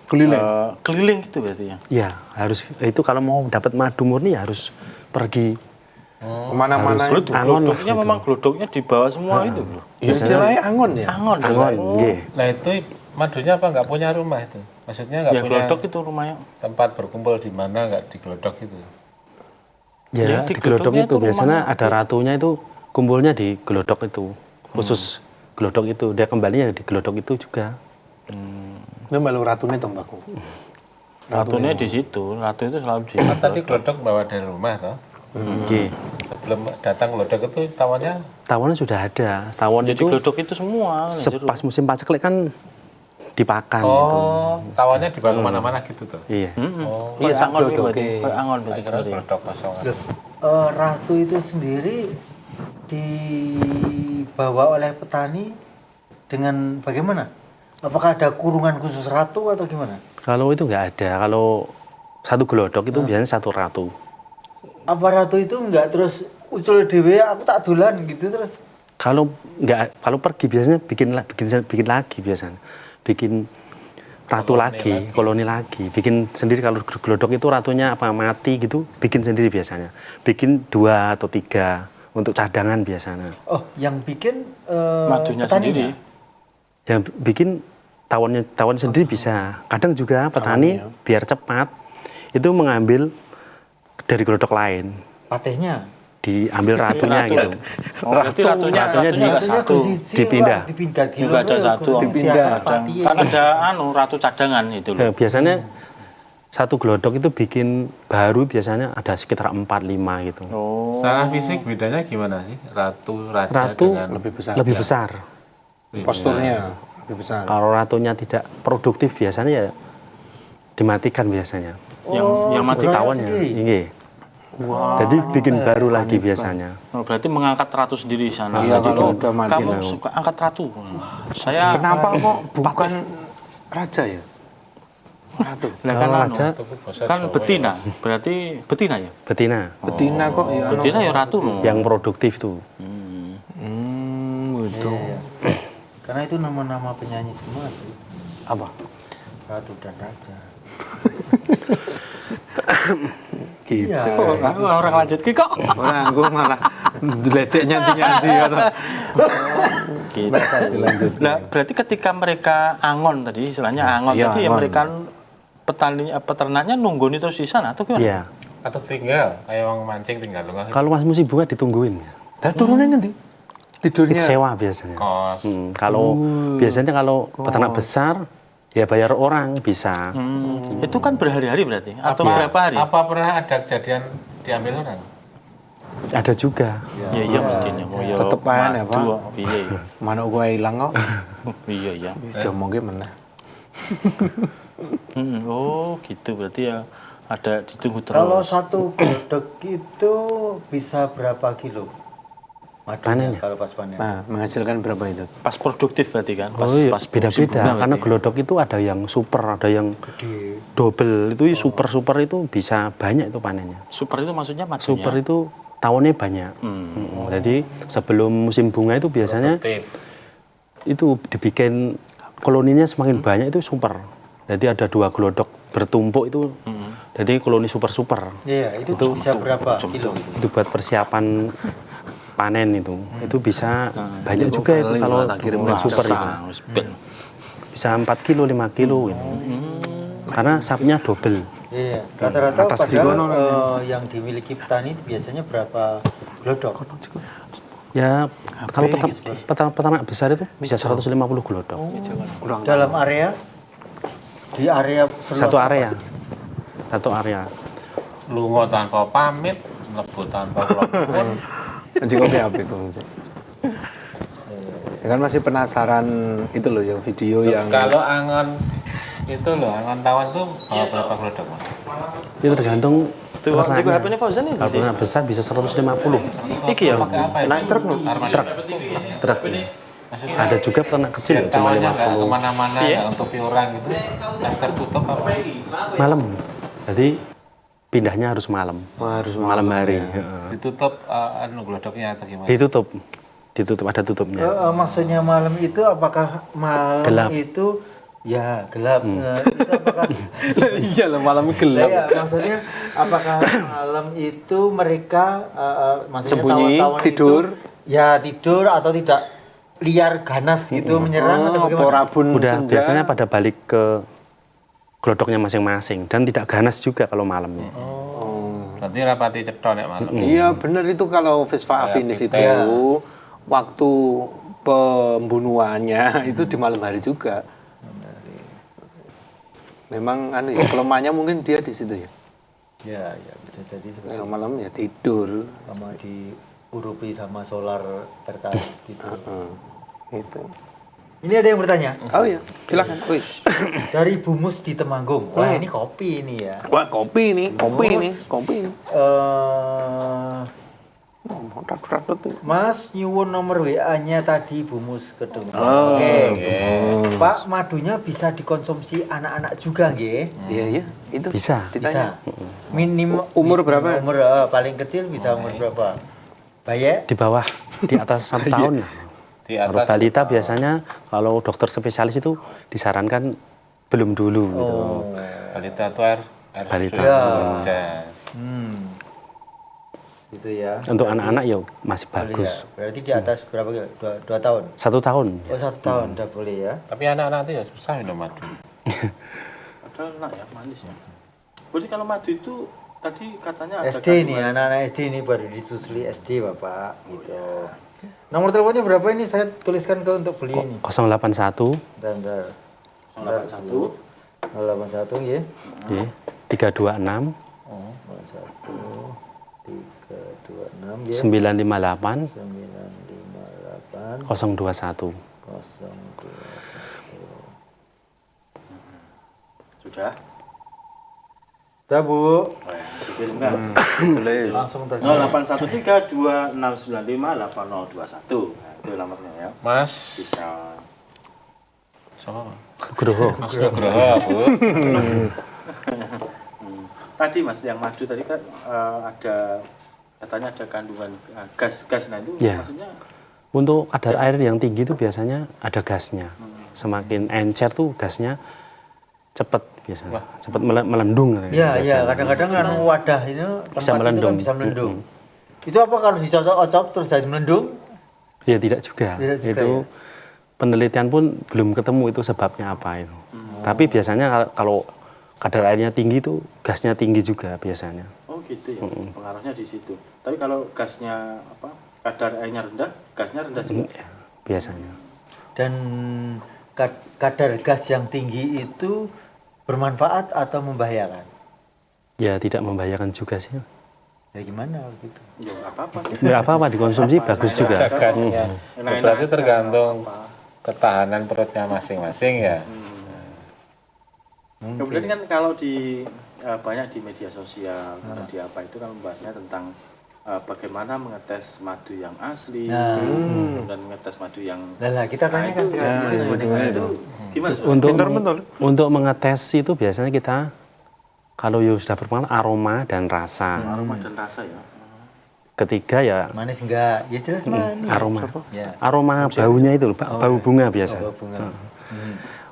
Keliling. keliling gitu berarti ya. Ya, harus itu kalau mau dapat madu murni ya harus pergi. Kemana-mana Harus itu. Angon lah Glodoknya gitu. memang glodoknya di bawah semua itu loh. Ya istilahnya angon ya. Angon. Angon, Oh. nggih. Nah itu madunya apa nggak punya rumah itu? Maksudnya nggak Ya punya glodok itu rumahnya. tempat berkumpul di mana nggak di glodok itu? Ya, Ya, di di gelodok gelodoknya itu itu biasanya rumahnya ada ratunya itu kumpulnya di gelodok itu. Khusus gelodok itu. Dia kembalinya di gelodok itu juga. Itu malu ratunya tembaku. Ratunya di situ, ratu itu selalu di. Kan tadi glodok bawa dari rumah toh. Nggih. Sebelum datang glodok itu tawonnya Tawon sudah ada. Tawon Jadi itu glodok itu semua. pas musim paceklik kan dipakan gitu. oh tawonnya dibawa kemana-mana gitu tuh. Iya. Oh, Iya, Kayak angon glodok, berarti. oke. Kayak angon saya berarti. kira glodok kosongan. Loh, ratu itu sendiri dibawa oleh petani dengan bagaimana? Apakah ada kurungan khusus ratu atau gimana? Kalau itu nggak ada. Kalau satu gelodok itu biasanya satu ratu. Apa ratu itu nggak terus ucul dewe aku tak dolan gitu terus? Kalau nggak, kalau pergi biasanya bikin lagi biasanya, bikin ratu lagi, koloni lagi, bikin sendiri. Kalau gelodok itu ratunya apa mati gitu, bikin sendiri biasanya, bikin 2 atau 3 untuk cadangan biasanya. Oh, yang bikin Madunya petaninya? sendiri. Yang bikin tawon sendiri bisa. Kadang juga petani biar cepat itu mengambil dari gelodok lain, Patehnya. diambil ratunya gitu. Oh, berarti ratunya Ratunya satu. dipindah. Juga ada satu. Dipindah. Kan ada ratu cadangan itu loh. Biasanya satu gelodok itu bikin baru biasanya ada sekitar 4-5 gitu. Oh. Secara fisik bedanya gimana sih? Raja Ratu dengan lebih besar. Posturnya lebih besar. Kalau ratunya tidak produktif biasanya ya dimatikan biasanya. Yang mati Tawonnya. Iya. Jadi bikin baru lagi biasanya. Oh, berarti mengangkat ratu sendiri di sana. Iya, Jadi kalau udah mati, kamu nah. suka angkat ratu. Saya Kenapa kok bukan raja ya? Ratu. lah kan Kalau anu, raja kan betina. Berarti betina ya? betina Betina kok ya. Betina ya ratu loh. yang produktif tuh. Itu. Karena itu nama-nama penyanyi semua sih. Apa? Ratu dan Raja. Gitu. Iya. Orang lanjut ki kok. Orang gue malah diledek nyanti-nyanti atau Gitu. Nah, berarti ketika mereka angon tadi, istilahnya angon Iya, tadi ya angon. mereka peternaknya nunggoni terus di sana atau gimana? Iya. atau tinggal kayak orang mancing tinggal loh Kalau mas musim bunga ditungguin. dah turunnya nanti tidurnya Sewa biasanya. kos. Kalau biasanya kalau peternak besar ya bayar orang bisa. Itu kan berhari-hari berarti atau berapa hari? Apa pernah ada kejadian diambil orang? Ada juga. Ya iya mestinya. Oh, ya, Tetep aja ya, Pak. madu, iya. mana gue hilang kok Iya iya. diomongin mana Oh gitu berarti ya ada ditunggu terus. Kalau satu gelodok itu bisa berapa kilo? Madunya Panennya? kalau pas panen. nah menghasilkan berapa itu Pas produktif berarti kan? Pas, Oh iya, pas musim beda-beda bunga karena berarti. gelodok itu ada yang super, ada yang double. Itu super itu bisa banyak itu panennya. Super itu maksudnya madunya. Super itu tahunnya banyak. Jadi sebelum musim bunga itu biasanya Tip. itu dibikin koloninya semakin banyak itu super. Jadi ada 2 gelodok bertumpuk itu. Jadi koloni super. Iya, itu bisa berapa kilo? Itu buat persiapan panen itu. Itu bisa banyak juga itu kalau yang super itu. Bisa 4 kilo, 5 kilo gitu. Karena sapnya double. Iya, rata-rata Atas padahal yang dimiliki petani itu biasanya berapa gelodok? Ya kalau peternak besar itu bisa 150 gelodok. Dalam area? Di area seluas Satu apa? area. Satu area. Lungo tanpa pamit, mlebu tanpa telepon. anjing kopi apa itu ya kan masih penasaran itu loh yang video yang Kalau angon itu loh, angon tawon tuh berapa gelodok? Mas? Itu tergantung Tuh, juga peternaknya. HP-nya Fauzan ini. Kalau peternak besar bisa 150. Iki ya. Pakai apa ya? naik truk loh Truk. Ada juga peternak kecil Biar cuma tawonnya nggak 50. kemana-mana, nggak untuk piuran gitu. Yang tertutup apa? Malam. Jadi pindahnya harus malam. Wah, harus Malam hari. Ditutup gelodoknya atau gimana? Ditutup. Ditutup ada tutupnya. Maksudnya malam itu apakah malam Gelap. itu ya gelap? Itu apakah iya lah malam gelap ya, maksudnya apakah malam itu mereka maksudnya Sembunyi, tawon-tawon tidur? itu, ya tidur atau tidak liar ganas gitu menyerang atau bagaimana? porabun Udah senja. biasanya pada balik ke gelodoknya masing-masing dan tidak ganas juga kalau malam. Berarti rapati ceton ya malam. iya bener itu kalau Vespa afinis itu waktu pembunuhannya itu di malam hari juga memang anu ya kelemahannya mungkin dia di situ ya Ya bisa jadi seperti kalau malam ya tidur sama diurupi sama solar terkait gitu. itu Ini ada yang bertanya oh iya silakan wih dari Bumus di Temanggung. Wah ini kopi ini ya. wah kopi ini Terus, Ratut-ratut. Mas nyuwun nomor WA-nya tadi Bu Mus Kedung. Oke. Pak, madunya bisa dikonsumsi anak-anak juga nggih? Iya, iya. Itu Bisa. ditanya. Minimal Umur berapa? Umur paling kecil bisa umur berapa? Bayi? Di bawah, di atas 1 tahun lah. Di Kalau atas balita biasanya kalau dokter spesialis itu disarankan belum dulu gitu. balita itu air Balita. susu Ya. hujan. Gitu ya. Untuk anak-anak ya masih Boleh bagus. ya? Berarti di atas berapa kilo? 2 tahun? 1 tahun. Oh 1 tahun udah boleh ya. Tapi anak-anak itu ya susah minum madu. Padahal enak ya, manis ya. Berarti kalau madu itu tadi katanya ada SD nih, anak-anak SD ini baru disusui SD Bapak gitu. Nomor teleponnya berapa ini? Saya tuliskan ke untuk beli ini. 081 Bentar. 081 081 ya. 326 Oh, 01 326 ya. 958 958 021. 021. Sudah? Sudah Bu. Dikirimkan. Boleh. Langsung terjadi. 081326958021. Nah, itu nomornya ya. Mas, Bisa. sama Groho. Mas Nugroho, Bu. Tadi Mas yang madu tadi kan ada katanya ada kandungan gas-gas, nah itu Ya. maksudnya Untuk kadar air yang tinggi itu biasanya ada gasnya. Semakin encer tuh gasnya cepat biasanya. Cepat melendung. Ya, biasanya. ya, kadang-kadang kan wadah itu tempat itu melendung. kan bisa melendung. Itu apa kalau dicocok-ocok terus jadi melendung? Ya tidak juga. Tidak juga, Itu ya? penelitian pun belum ketemu itu sebabnya apa itu. Tapi biasanya kalau kadar airnya tinggi itu gasnya tinggi juga biasanya. oh gitu ya, pengaruhnya di situ. Tapi kalau gasnya apa? Kadar airnya rendah, gasnya rendah juga. Biasanya. Dan kadar gas yang tinggi itu bermanfaat atau membahayakan? Ya tidak membahayakan juga sih. Ya gimana gitu? Ya nggak apa-apa. Nggak apa-apa dikonsumsi bagus juga. Gasnya. Enak-enak Berarti aja, tergantung nggak ketahanan perutnya masing-masing ya. Kemudian kan kalau di banyak di media sosial, di apa itu kan membahasnya tentang bagaimana mengetes madu yang asli dan mengetes madu yang Lah kita tanya kan itu, itu gimana? Untuk mengetes itu biasanya kita kalau ya sudah berpengalaman aroma dan rasa. Aroma dan rasa ya. Ketiga ya manis enggak? Ya jelas manis. aroma. Ya. Aroma baunya itu bau bunga biasa. Bau bunga.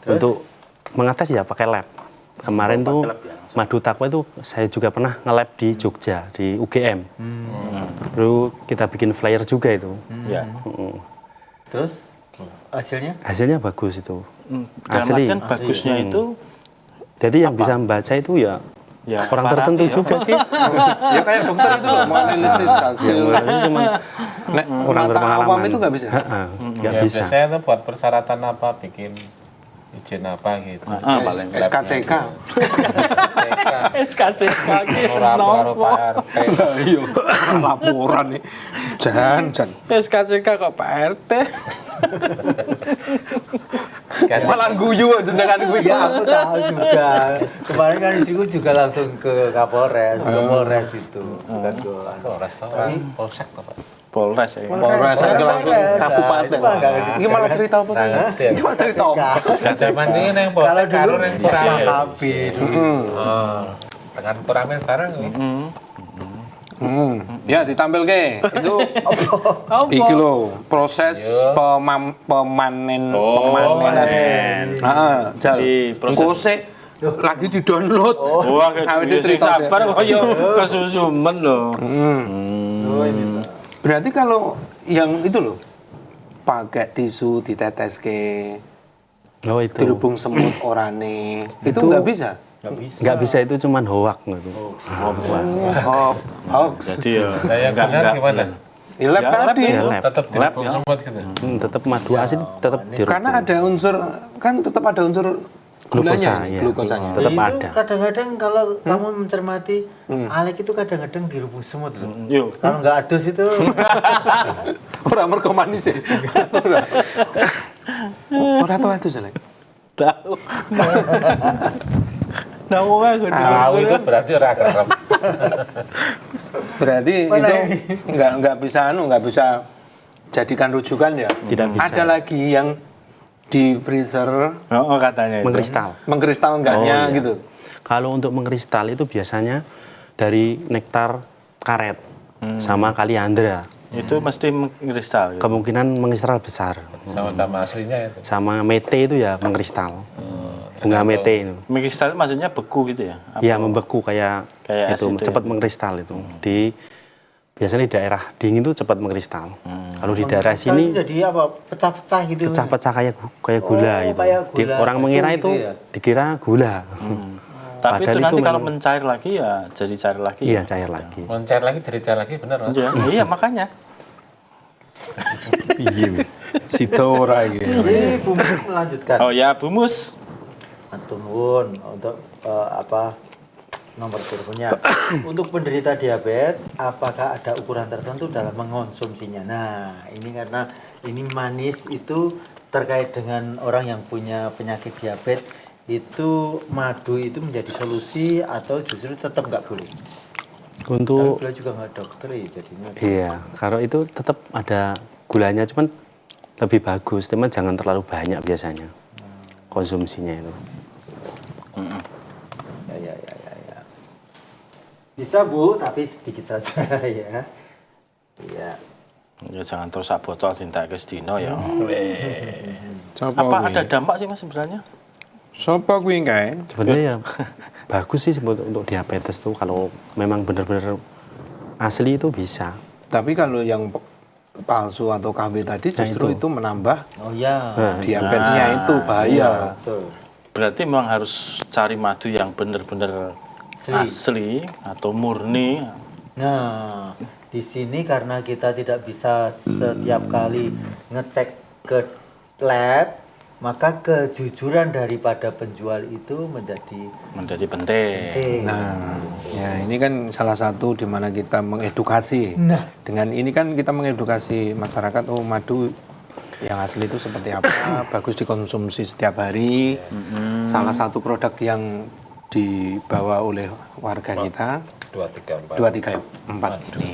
Untuk mengetes ya pakai lab. Kemarin tuh lab ya, madu takwa itu saya juga pernah nge-lab di Jogja di UGM. Lalu kita bikin flyer juga itu. Ya. Terus hasilnya? Hasilnya bagus itu. Dalam Asli. artian bagusnya itu Jadi yang bisa membaca itu ya ya orang tertentu juga sih. Ya kayak dokter itu loh, menganalisis hasil. Sebenarnya cuma Nek orang mata berpengalaman. awam itu nggak bisa. Nggak Ya, bisa. biasanya itu buat persyaratan apa, bikin izin apa gitu. paling SKCK. SKCK Pengaruh Pak RT. Iya, laporan nih. Jangan. SKCK kok Pak RT? Malah guyu jenengan gue. Ya aku tahu juga. Kemarin kan istriku juga langsung ke Kapolres, ke Polres itu, bukan ke Polres tau kan, polsek tau Pak. Polres ya. Polres aja langsung kabupaten. Itu mah nggak ngerti. Ini malah cerita apa? Nggak ngerti ya. Gimana cerita apa? Zaman ini yang Kalau polsek dulu karo yang kuramil. KB dulu. Oh, dengan kuramil sekarang nih. Ya ditampil ke itu iki lho proses pemanenan. Heeh, jal. Di proses- Engko sik lagi di-download. Wah, Awet kayak cerita sabar kok ya kesusumen loh. Oh, ini. Berarti kalau yang itu loh pakai tisu ditetes ke Oh itu. dirubung semut orane itu nggak bisa. Nggak bisa. Nggak bisa itu cuman hoak gitu. Oh, hoax. Jadi ya Nah, yang benar gimana? Di lab Ya, tadi. Ya, lab. Tetap dirubung ya. semut gitu. Tetap madu asin tetap dirubung. Karena ada unsur kan tetap ada unsur Glukosa, gulanya, ya. glukosanya. Tetap itu ada. kadang-kadang kalau kamu mencermati Alek itu kadang-kadang dirubung semut loh. yuk. Kalau nggak adus itu Ora mergo manis ya. Ora tau itu jelek. Tahu. Tahu kan gue Tahu itu berarti ora kerem. Berarti itu nggak bisa jadikan rujukan ya. Tidak bisa. Ada lagi yang di freezer Oh, katanya itu. Mengkristal. enggaknya Oh, iya. gitu. Kalau untuk mengkristal itu biasanya dari nektar karet sama kaliandra. Itu mesti mengkristal. Gitu. Kemungkinan mengkristal besar. Sama-sama aslinya itu. Sama mete itu ya mengkristal. Bunga mete itu. Mengkristal itu maksudnya beku gitu ya? Ya membeku kayak Kayak itu es itu cepat ya? mengkristal itu. Biasanya di daerah dingin itu cepat mengkristal. Kalau di daerah Mengkristal sini itu jadi apa? Pecah-pecah gitu. pecah-pecah kayak gula Oh, gitu. kayak gula. Orang mengira Batu itu gitu ya? dikira gula. Tapi Padahal itu nanti itu kalau memang- mencair lagi ya jadi cair lagi. Iya, ya? cair lagi. Mencair lagi, dari cair lagi, benar Mas? Iya, makanya. Iya. Sidora gitu. Ini Bumus melanjutkan. Oh ya, Bumus. Atur nuwun untuk nomor teleponnya. Untuk penderita diabetes, apakah ada ukuran tertentu dalam mengonsumsinya? Nah, ini karena ini manis itu terkait dengan orang yang punya penyakit diabetes, itu madu itu menjadi solusi atau justru tetap nggak boleh? Untuk Beliau juga nggak dokter ya jadinya. iya, kalau itu tetap ada gulanya, cuman lebih bagus, cuman jangan terlalu banyak biasanya konsumsinya itu. Ya. Bisa Bu, tapi sedikit saja ya. Iya. Ya jangan terus sak botol tindak ke sedino ya. Sopo Apa ada dampak sih Mas sebenarnya? Sopo kuwi kae? Sebenarnya ya bagus sih untuk diabetes tuh kalau memang benar-benar asli itu bisa. Tapi kalau yang palsu atau KW tadi justru itu menambah Oh ya. diabetesnya itu bahaya. Betul. Berarti memang harus cari madu yang benar-benar asli atau murni. Nah, di sini karena kita tidak bisa setiap kali ngecek ke lab, maka kejujuran daripada penjual itu menjadi Menjadi penting. penting. Nah, ya ini kan salah satu di mana kita mengedukasi. Nah. Dengan ini kan kita mengedukasi masyarakat, oh madu yang asli itu seperti apa, bagus dikonsumsi setiap hari. Salah satu produk yang dibawa oleh warga kita 2, 3, 4. 2, 3, 4 ini.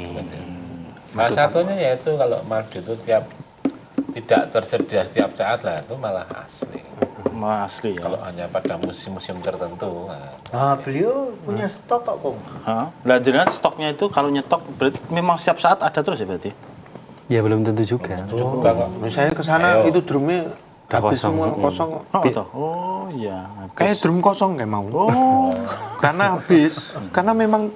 Salah satunya yaitu kalau madu itu tidak tersedia setiap saat lah, itu malah asli. Asli ya. Kalau hanya pada musim-musim tertentu. Nah, beliau punya stok kok, Kong. Hah? Lah jenengan stoknya itu kalau nyetok berarti memang setiap saat ada terus ya berarti? Ya belum tentu juga. Juga kok. Saya ke sana itu drumnya habis kosong. semua kosong. Oh, toh. Oh iya. Kayak drum kosong kayak mau. Karena habis, karena memang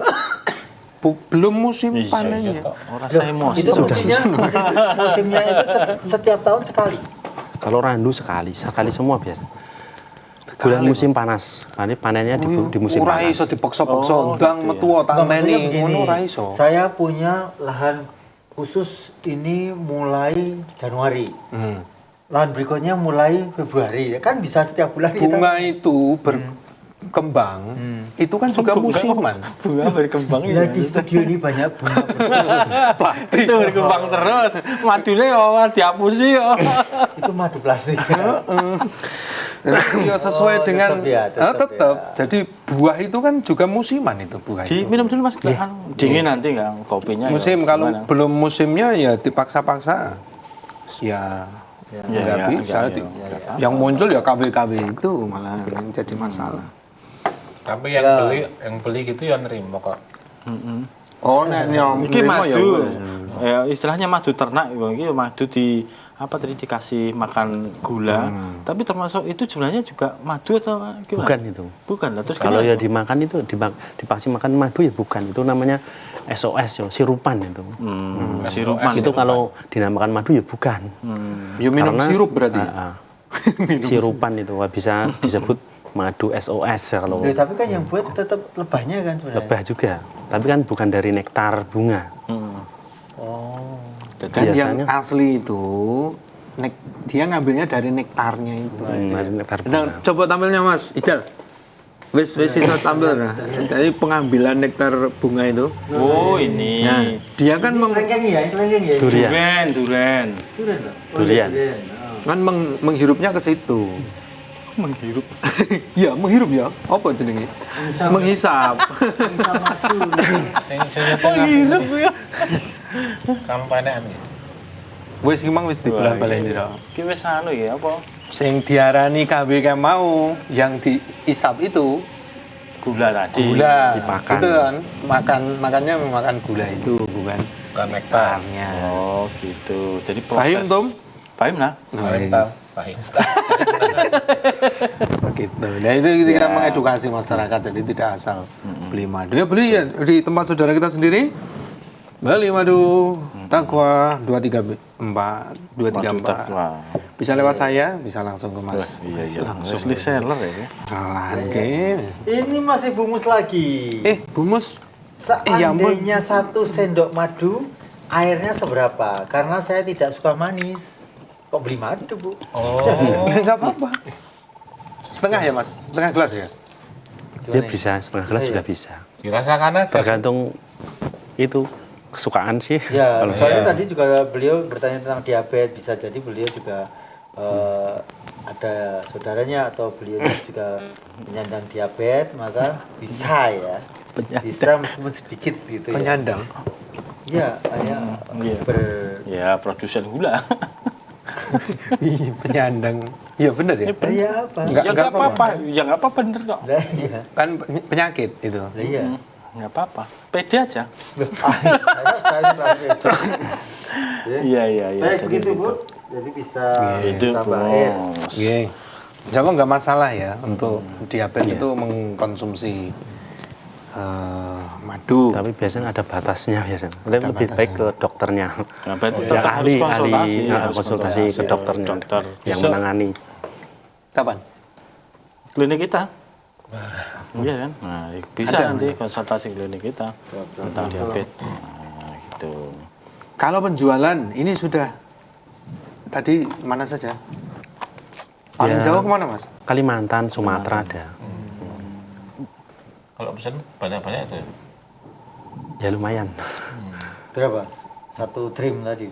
belum musim panennya. Orang saya emosi. Itu musimnya itu setiap tahun sekali. Kalau randu sekali semua biasa. Bulan musim panas, ini panennya di musim Ora panas. iso dipaksa-paksa ndang metu Enggak, maksudnya tanteni begini, ngono ora iso. saya punya lahan khusus ini mulai Januari. Lahan berikutnya mulai Februari. Kan bisa setiap bulan Bunga itu berkembang, itu kan juga musiman. Bunga berkembang Ya, di studio ini banyak bunga. plastik itu berkembang terus. Madunya ya dihapusi ya. Itu madu plastik. Ya sesuai dengan tetap tetap. Jadi buah itu kan juga musiman itu buah itu. Diminum dulu Mas. Dingin nanti enggak kopinya. Musim ya. kalau Gimana? belum musimnya ya dipaksa-paksa. Ya nggak ya, bisa. Yang muncul ya KW-KW itu malah yang jadi masalah. Tapi yang beli gitu ya nerima kok. Oh, nek nyom Iki nerima ya madu. boleh. Ya, istilahnya madu ternak iki madu di apa tadi dikasih makan gula. Tapi termasuk itu sebenarnya juga madu atau gimana? Bukan itu. Bukan lah terus Kalau gimana? ya dimakan itu dipaksa makan madu ya bukan, itu namanya SOS ya, sirupan itu. Sirupan. Itu kalau dinamakan madu ya bukan. Ya minum Karena- sirup berarti. Sirupan itu bisa disebut madu SOS ya kalau Loh, tapi kan yang buat tetap lebahnya kan sebenarnya. lebah juga. Tapi kan bukan dari nektar bunga. Kan yang Biasanya asli itu dia ngambilnya dari nektarnya itu. dari nektar Nah, bunga. coba tampilnya Mas Ijal. Wis iso tampil nah. Dari pengambilan nektar bunga itu. Oh, ini. Nah, dia kan Kelengkeng ya, kelengkeng ya. Durian. Duren. Durian toh? Oh, Durian. iya, kan menghirupnya ke situ. Menghirup. Ya, menghirup ya. Apa jenenge? Menghisap. Bisa madu. Sing menghirup ya. Kampanyan ya. Wis iki mang wis dibulan-baleni ra. Ki wis anu ya apa? Sing diarani KW kayak mau yang diisap itu Gula tadi. gula. dimakan. Itu kan makannya memakan gula itu bukan Bukan nektar. nektarnya. Oh, gitu. Jadi proses. Pahim, Tom? Pahim lah. Pahim. Gitu. Nah itu kita mengedukasi masyarakat jadi tidak asal beli madu. Ya beli ya di tempat saudara kita sendiri. Beli madu Takwa 234. Wah. Bisa lewat saya, bisa langsung ke Mas. Iya. Langsung reseller ya. Oke. Ini masih bumus lagi. Bumus. ya ampun. Seandainya 1 sendok madu, airnya seberapa? Karena saya tidak suka manis. Kok beli madu, Bu? Oh, Enggak apa-apa. Setengah ya, Mas? Setengah gelas ya? Dia bisa setengah gelas Bisa juga ya? bisa. dirasakan aja. Tergantung itu kesukaan sih. Ya, Kalau soalnya saya- tadi juga beliau bertanya tentang diabetes, bisa jadi beliau juga ada saudaranya atau beliau juga penyandang diabetes, maka bisa ya, bisa meskipun sedikit gitu ya. Penyandang. Ya, kayak Iya. Ya, produsen gula. Iya, penyandang. Iya benar ya? ya apa? Enggak, Ya nggak apa-apa. Ya nggak apa-apa bener kok. Lah iya. Kan penyakit itu. Lah iya. Nggak apa-apa. Pede aja. Saya Iya. Baik Jadi begitu, Bu. gitu. Jadi bisa Itu tambah air. bos. Oke. Jago nggak masalah ya untuk diabetes itu mengkonsumsi madu. Tapi biasanya ada batasnya biasanya. Tapi lebih baik ke dokternya. Nah, berarti Ya, tetap harus konsultasi. Harus konsultasi ke dokternya Dokter. yang Besok. menangani. Kapan? Klinik kita. Iya kan? Nah, bisa nanti konsultasi klinik kita tentang diabetes. Nah, gitu. Kalau penjualan ini sudah tadi mana saja? Paling Ya. jauh kemana, Mas? Kalimantan, Sumatera ada. Kalau pesen banyak-banyak itu. Ya lumayan. Berapa? 1 trim tadi.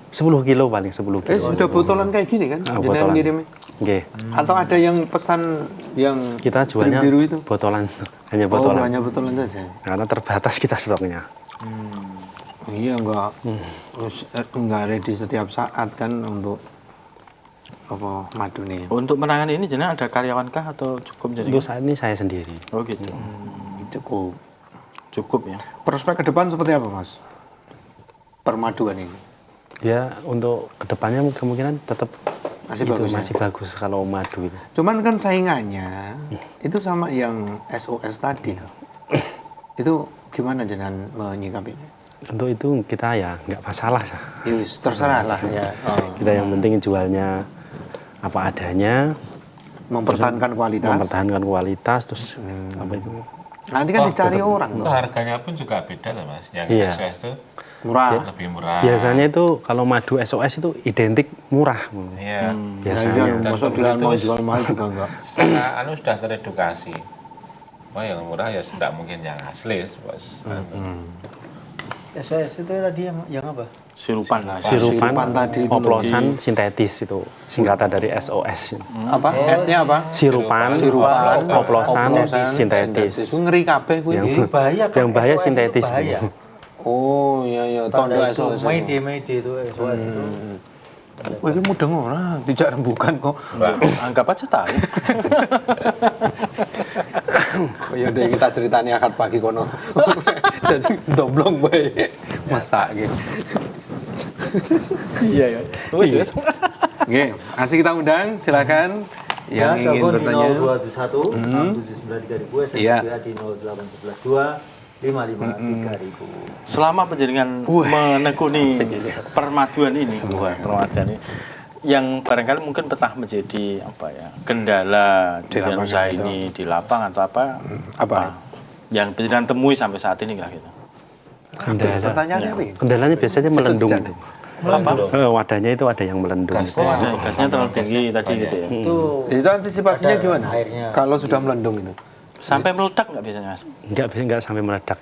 10 kilo paling 10 kilo. Sudah botolan kayak gini kan? Ah, Jenengan botolan. ngirimnya? Oke. Atau ada yang pesan yang Kita jualnya biru itu? botolan, hanya Oh, botolan. hanya botolan saja. Karena terbatas kita stoknya. Iya, enggak ready setiap saat kan untuk apa madu nih. Untuk menangani ini jenengan ada karyawankah atau cukup jadi? Untuk saat ini saya sendiri. Oh gitu. Cukup. Cukup ya. Prospek ke depan seperti apa, Mas? Permaduan ini. Ya untuk kedepannya kemungkinan tetap Masih itu bagus ya? masih bagus kalau madu itu. Cuman kan saingannya itu sama yang SOS tadi. Itu gimana jenengan menyikapinya? Untuk itu kita ya nggak masalah. Yus, terserah lah ya. Kita yang penting jualnya apa adanya, Mempertahankan kualitas. mempertahankan kualitas, terus apa itu Nanti kan dicari orang. Itu harganya pun juga beda lah, Mas. Yang Iya. SOS itu Murah. lebih murah. biasanya itu kalau madu SOS itu identik murah. Iya. Biasanya. Masuk dia mau jual mahal juga enggak. Karena sudah teredukasi. Wah, yang murah ya tidak mungkin yang asli, Bos. SOS itu tadi yang apa? Sirupan lah. Sirupan tadi itu oplosan sintetis itu singkatan dari SOS. Apa? S-nya apa? Sirupan, oplosan sintetis. Itu ngeri kabeh kuwi. Yang Bahaya kan? yang bahaya SOS itu sintetis. bahaya. Oh, iya tondo Tanda itu SOS. Mayday itu SOS itu. Wah, ini mudeng ora, tidak rembukan kok. Anggap aja tahu. Oh, ya udah kita ceritanya akad pagi kono. Jadi domblong bae. Masak gitu. Iya ya. Wes. Oke, asik kita undang, silakan Ya, yang ingin telepon di bertanya. 0221 6793000, Iya. SMS di 08112 553.000. Selama penjaringan menekuni permaduan ini, permaduan ini, yang barangkali mungkin pernah menjadi apa ya kendala di dalam lapangan usaha itu. ini di lapangan atau apa? Apa? Yang penjaringan temui sampai saat ini lah gitu. Kendala. Pertanyaannya apa? Kendalanya biasanya melendung. Sejati. Apa? Wadahnya itu ada yang melendung. Gasnya terlalu tinggi tadi gitu ya. Itu Itu antisipasinya ada gimana? airnya. Kalau sudah melendung itu. Sampai meledak nggak biasanya, Mas? Enggak sampai meledak.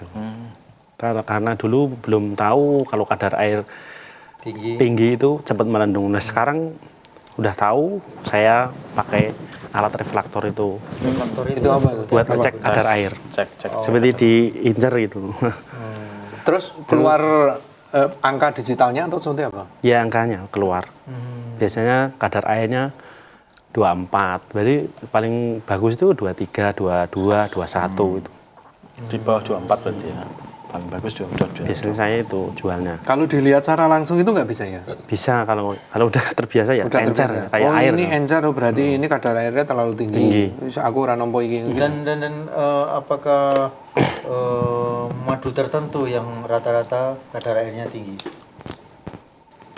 Karena dulu belum tahu kalau kadar air tinggi. tinggi itu cepat melendung. Nah sekarang udah tahu, saya pakai alat reflektor itu Faktor Itu apa? buat ngecek kadar air. Cek. Seperti diincer gitu. Terus keluar angka digitalnya atau seperti apa? Ya angkanya keluar. Biasanya kadar airnya 24. Berarti paling bagus itu 23, 22, 21 itu. Di bawah 24 berarti ya. Paling bagus 22. Biasanya saya itu jualnya. Kalau dilihat secara langsung itu nggak bisa ya? Bisa kalau udah terbiasa ya Udah encer terbiasa. kayak Oh air. ini encer, oh, berarti ini kadar airnya terlalu tinggi. Terus aku ora nampa iki. Dan apakah madu tertentu yang rata-rata kadar airnya tinggi?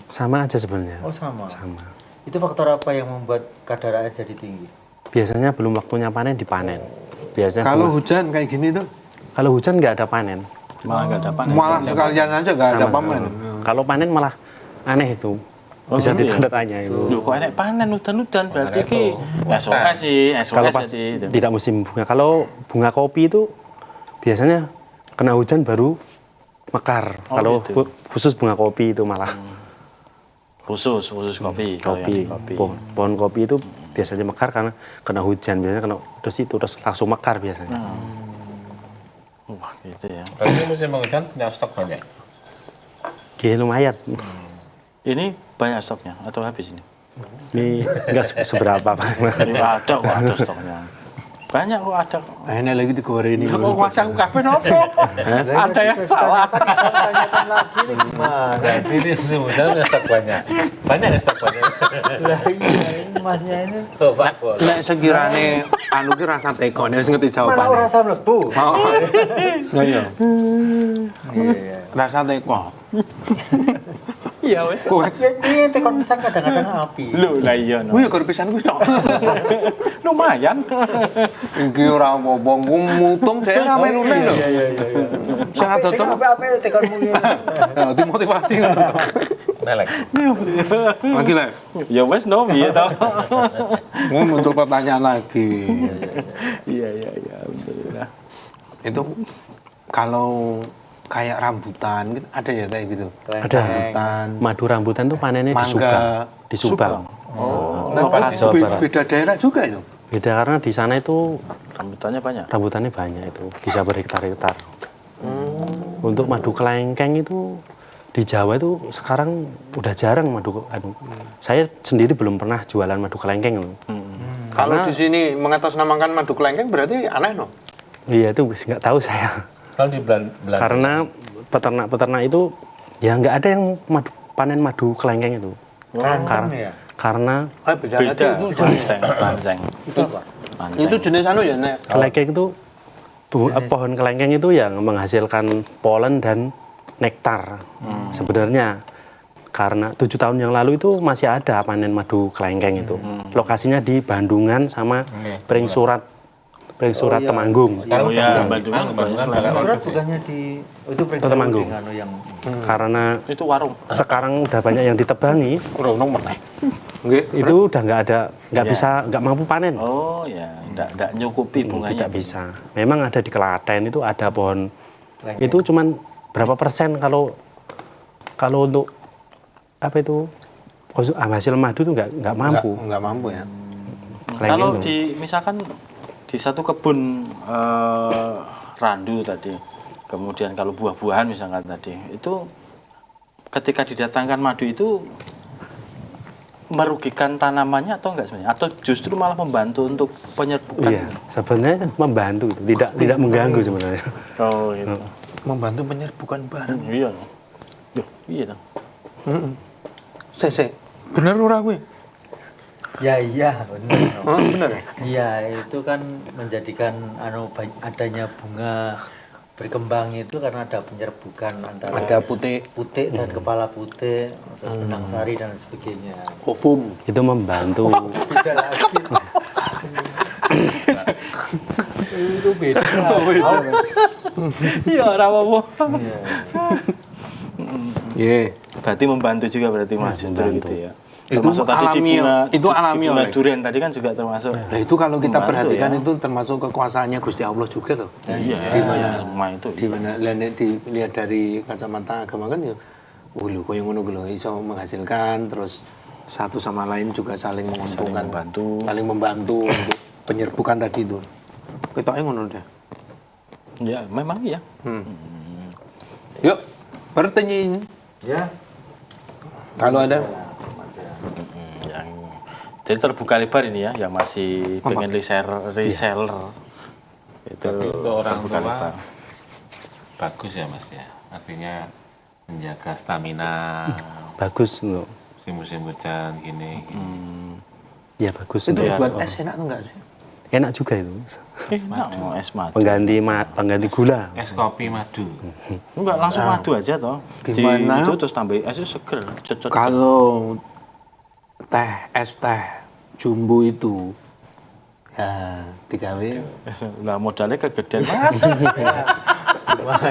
Sama aja sebenarnya. Oh sama. Sama. Itu faktor apa yang membuat kadar air jadi tinggi? Biasanya belum waktunya panen dipanen. Biasanya Kalau hujan kayak gini tuh kalau hujan nggak ada panen. Malah nggak ada panen. malah sekalian aja nggak ada Sama. panen. Kalau panen malah aneh itu. Bisa gitu ya? ditanda tanya itu. Loh, kok enek panen udan-udan berarti ki SOS sih, Kalau SOS pas sih. tidak musim bunga. Kalau bunga kopi itu biasanya kena hujan baru mekar. Oh, Kalau gitu. khusus bunga kopi itu malah Khusus kopi. Kalau yang kopi. Pohon kopi itu biasanya mekar karena kena hujan. Biasanya kena terus langsung mekar biasanya. Wah, gitu ya. Berarti musim penghujan punya stok banyak. Oke, lumayan. Ini banyak stoknya atau habis ini? Ini enggak seberapa Pak. Ada kok ada stoknya. Banyak kok ada. Ini lagi digoreng ini. Kok masang kabeh nopo? Ada yang salah. Tanyakan lagi nih gimana? Ini musim hujan punya stok banyak. Banyak ya stok banyak. Lah iya, ini masnya ini Oh, Pak Bos. Nek sekirane anu ki rasa teko nek wis ngerti malah jawabane. ora rasa mlebu. Oh. Nah iya. Iya. Rasa teko. Iya wes. Kowe Ya piye tekon pisan kadang-kadang api. Lho lah iya no. kuwi ya gor pisan kuwi tok. Lumayan. Iki ora apa-apa mutung dhewe ra melu lho. Iya. Sangat Tekon totok. apa tekonmu ini. Nah, dimotivasi ngono. Melek. Lagi lah. Ya wes no piye to. Mau muncul pertanyaan lagi. Iya alhamdulillah. Itu kalau kayak rambutan gitu ada ya kayak gitu. Ada. Rambutan, Madu rambutan tuh panennya di mangga, Subang. Di Subang. Lokasi Jawa Barat. beda daerah juga itu. Beda karena di sana itu Rambutannya banyak. rambutannya banyak itu, bisa berhektar-hektar. Untuk madu kelengkeng itu di Jawa itu sekarang udah jarang madu. Saya sendiri belum pernah jualan madu kelengkeng. Kalau di sini mengatasnamakan madu kelengkeng berarti aneh no? Iya itu nggak tahu saya. Kalau di Belanda. Karena peternak-peternak itu ya nggak ada yang panen madu kelengkeng itu. Rancang ya. Karena Beda Beda. itu Banceng. Itu apa? itu jenis anu ya nek. kelengkeng itu pohon kelengkeng itu yang menghasilkan polen dan nektar. Sebenarnya karena 7 tahun yang lalu itu masih ada panen madu kelengkeng itu. Lokasinya di Bandungan sama Pring Surat Temanggung. Oh ya, Bandungan Surat bukannya di itu prinsip Temanggung. anu yang Karena itu warung. sekarang udah banyak yang ditebangi, Ronong meneh. Nggih. itu udah nggak bisa, nggak mampu panen. Oh ya, enggak nyukupi bunganya. Tidak bisa. Memang ada di Klaten itu ada pohon. Itu cuman berapa persen kalau untuk apa itu hasil madu itu nggak mampu. Enggak mampu ya. Kelengkeng Kalau tuh. misalkan di satu kebun randu tadi, kemudian kalau buah-buahan misalkan tadi, itu ketika didatangkan madu itu merugikan tanamannya atau enggak sebenarnya? Atau justru malah membantu untuk penyerbukan? Iya, sebenarnya membantu, tidak mengganggu sebenarnya. Oh gitu. Membantu penyerbukan barang. Iya. Duh, iya dong. Sik. Bener ora kuwi? ya iya benar. Oh, bener ya? Iya, itu kan menjadikan adanya bunga berkembang itu karena ada penyerbukan antara Ada putih putik dan kepala putik, terus benang sari dan sebagainya. ovum. Itu membantu. Beda lagi. Itu beda. Iya, ora apa-apa. Iya. Iya. Berarti membantu juga berarti Mas justru gitu ya. Itu Termasuk tadi di alami- bunga, itu di alami bunga oleh. durian tadi kan juga termasuk. Nah itu kalau kita Membantu perhatikan ya. itu termasuk kekuasaannya Gusti Allah juga tuh. Iya, Di mana semua itu. di mana nek dilihat dari kacamata agama kan ya lho koyo ngono ku lho iso menghasilkan terus satu sama lain juga saling menguntungkan, saling membantu untuk penyerbukan tadi itu. Ketoknya ngono deh. Ya, memang iya. Yuk, pertanyaan. Ya. Kalau ada Yang jadi terbuka lebar ini ya, yang masih pengen reseller. Itu Berarti untuk orang terbuka tua lebar. bagus ya Mas ya. Artinya menjaga stamina Bagus untuk musim hujan gini. ya bagus itu untuk buat es enak tuh enggak sih? enak juga itu. Enak mau es madu. Pengganti gula. Es kopi madu. Enggak langsung madu aja toh. Gimana? Itu terus tambah es itu seger, cocok. Kalau es teh jumbo itu ya 3W Lah modalnya kegedean Mas. Mana?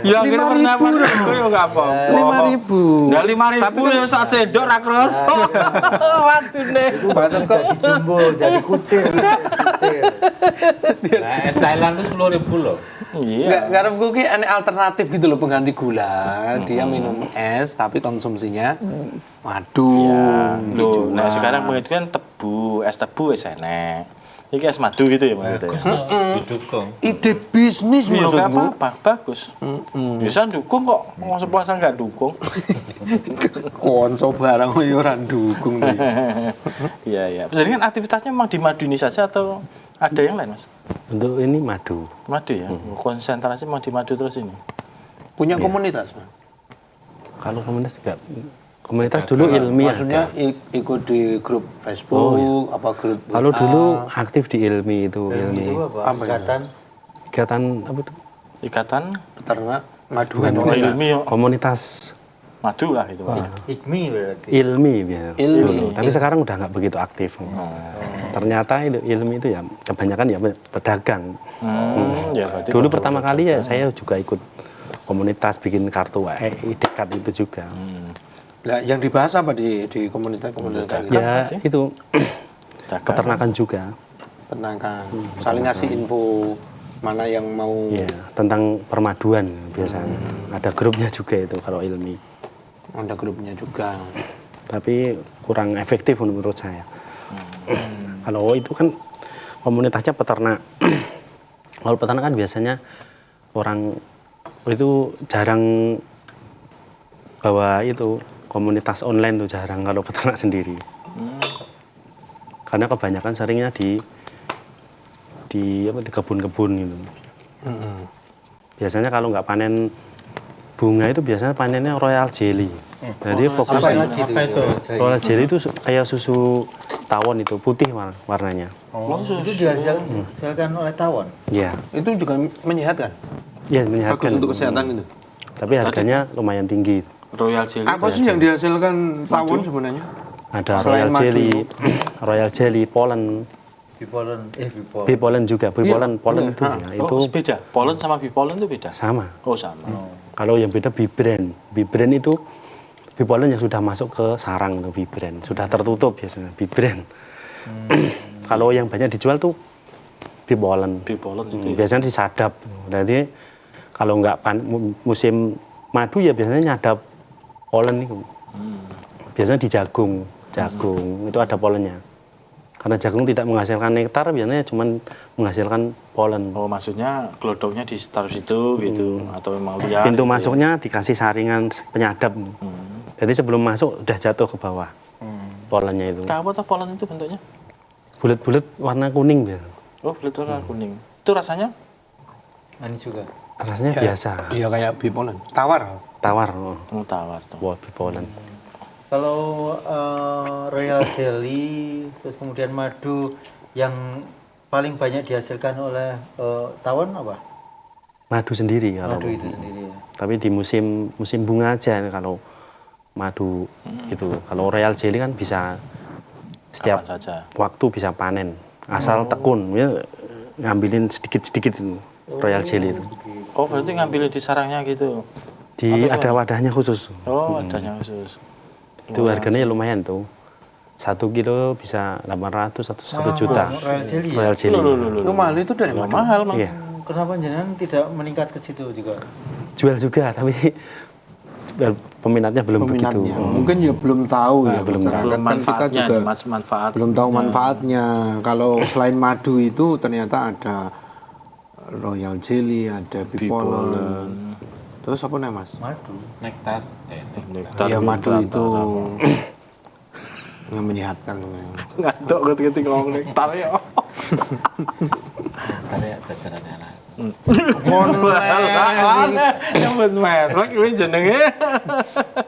Ya kira 5.000 ya enggak apa. 5.000. Nah 5.000 ya saat sendok ra kroso. Wadune. Jadi jumbo, jadi kucir. Nah, es Thailand itu 10.000 loh. Iya. Nggak gue ki aneh alternatif gitu loh pengganti gula. Dia minum es tapi konsumsinya madu. Loh, nah sekarang begitu kan tebu, es tebu es enek. Iki es madu gitu ya maksudnya. Bagus loh, didukung. Ide bisnis Iya maksud enggak gue. apa-apa, bagus. Bisa dukung kok, mau sepuasa enggak dukung. Konco barang kok ya ora dukung nih. Iya, iya. Jadi kan aktivitasnya memang di madu ini saja atau ada yang lain, Mas? Untuk ini madu. Madu ya. Konsentrasi memang di madu terus ini. Punya komunitas, Mas. Kalau komunitas enggak. Komunitas dulu ilmiah. Maksudnya ikut di grup Facebook apa grup Kalau dulu aktif di ilmi itu, ilmi. Itu apa? Ikatan. Kegiatan apa tuh? Ikatan peternak madu Bukan Indonesia. ilmi komunitas madu lah itu. Ikmi berarti. ilmi ya. Ilmi. Dulu. Tapi sekarang udah nggak begitu aktif. Ternyata itu ilmi itu ya kebanyakan ya pedagang. Ya berarti Dulu pertama kali ya saya juga ikut komunitas bikin kartu dekat itu juga. Nah, yang dibahas apa di komunitas tadi? Ya itu peternakan juga. Peternakan. Saling ngasih info mana yang mau Ya, tentang permaduan biasanya. Ada grupnya juga itu kalau ilmi. ada grupnya juga. Tapi kurang efektif menurut saya. Kalau itu kan komunitasnya peternak. Kalau peternak kan biasanya orang itu jarang bawa itu komunitas online tuh jarang kalau peternak sendiri. Karena kebanyakan seringnya di kebun-kebun gitu. Biasanya kalau nggak panen bunga itu biasanya panennya royal jelly. Jadi fokus di Apa itu? royal jelly itu kayak susu tawon itu putih warnanya. Itu dihasilkan oleh tawon. Iya, Itu juga menyehatkan. iya Bagus menyehatkan. untuk kesehatan itu. Tapi harganya lumayan tinggi. Royal Jelly. Apa sih yang dihasilkan tawon sebenarnya? Ada Selain royal madu. jelly, royal jelly, pollen, Bipolen. bee pollen juga, bee pollen, pollen itu ya, itu Oh, beda. Pollen sama bipollen itu beda. sama. Oh, sama. Kalau yang beda bee brand. Bee brand itu bee pollen yang sudah masuk ke sarang tuh bee brand, sudah tertutup biasanya bee brand. Kalau yang banyak dijual tuh bee pollen. Bipollen itu. Biasanya disadap. Jadi kalau nggak musim madu ya biasanya nyadap pollen itu. Biasanya di jagung itu ada pollennya. Karena jagung tidak menghasilkan nektar, biasanya cuma menghasilkan pollen. Oh, maksudnya glodoknya ditaruh situ gitu atau memang liar. Pintu gitu ya? masuknya dikasih saringan penyadap. Jadi sebelum masuk udah jatuh ke bawah pollennya itu. Kayak apa tuh pollen itu bentuknya? Bulat-bulat warna kuning biasa. Oh, kulit warna kuning. Itu rasanya? Manis juga. Rasanya biasa, Iya kayak bee pollen. Tawar. tawar. Oh, tawar tuh. Buat bee pollen. Kalau royal jelly, terus kemudian madu yang paling banyak dihasilkan oleh tawon apa? Madu sendiri kalau. Madu itu sendiri ya. Tapi di musim bunga aja kalau madu itu. Kalau royal jelly kan bisa setiap Kapan saja. waktu bisa panen. Asal tekun, ya, ngambilin sedikit-sedikit itu, royal jelly itu. Oh, berarti ngambil di sarangnya gitu. Ada wadahnya khusus. Oh, adanya khusus. Itu harganya lumayan tuh. 1 kilo bisa 800 atau 1 juta. Royal jelly ya? Royal jelly. Lu mahal itu dari Loh, mana? mahal, Mang. Iya. Kenapa jenengan tidak meningkat ke situ juga? Jual juga tapi peminatnya belum begitu. peminatnya. Mungkin ya belum tahu ya belum masyarakat. Belum Kan kita manfaatnya, juga manfaat. belum tahu manfaatnya. Kalau selain madu itu ternyata ada royal jelly, ada bee pollen. Terus apa nih Mas? Madu. Nektar. Nektar Ya belum madu itu berantara. yang menyehatkan sebenarnya. Ngantuk ketika ngomong nektar ya. Karya jajarannya anak. Yang buat merek ini jenenge.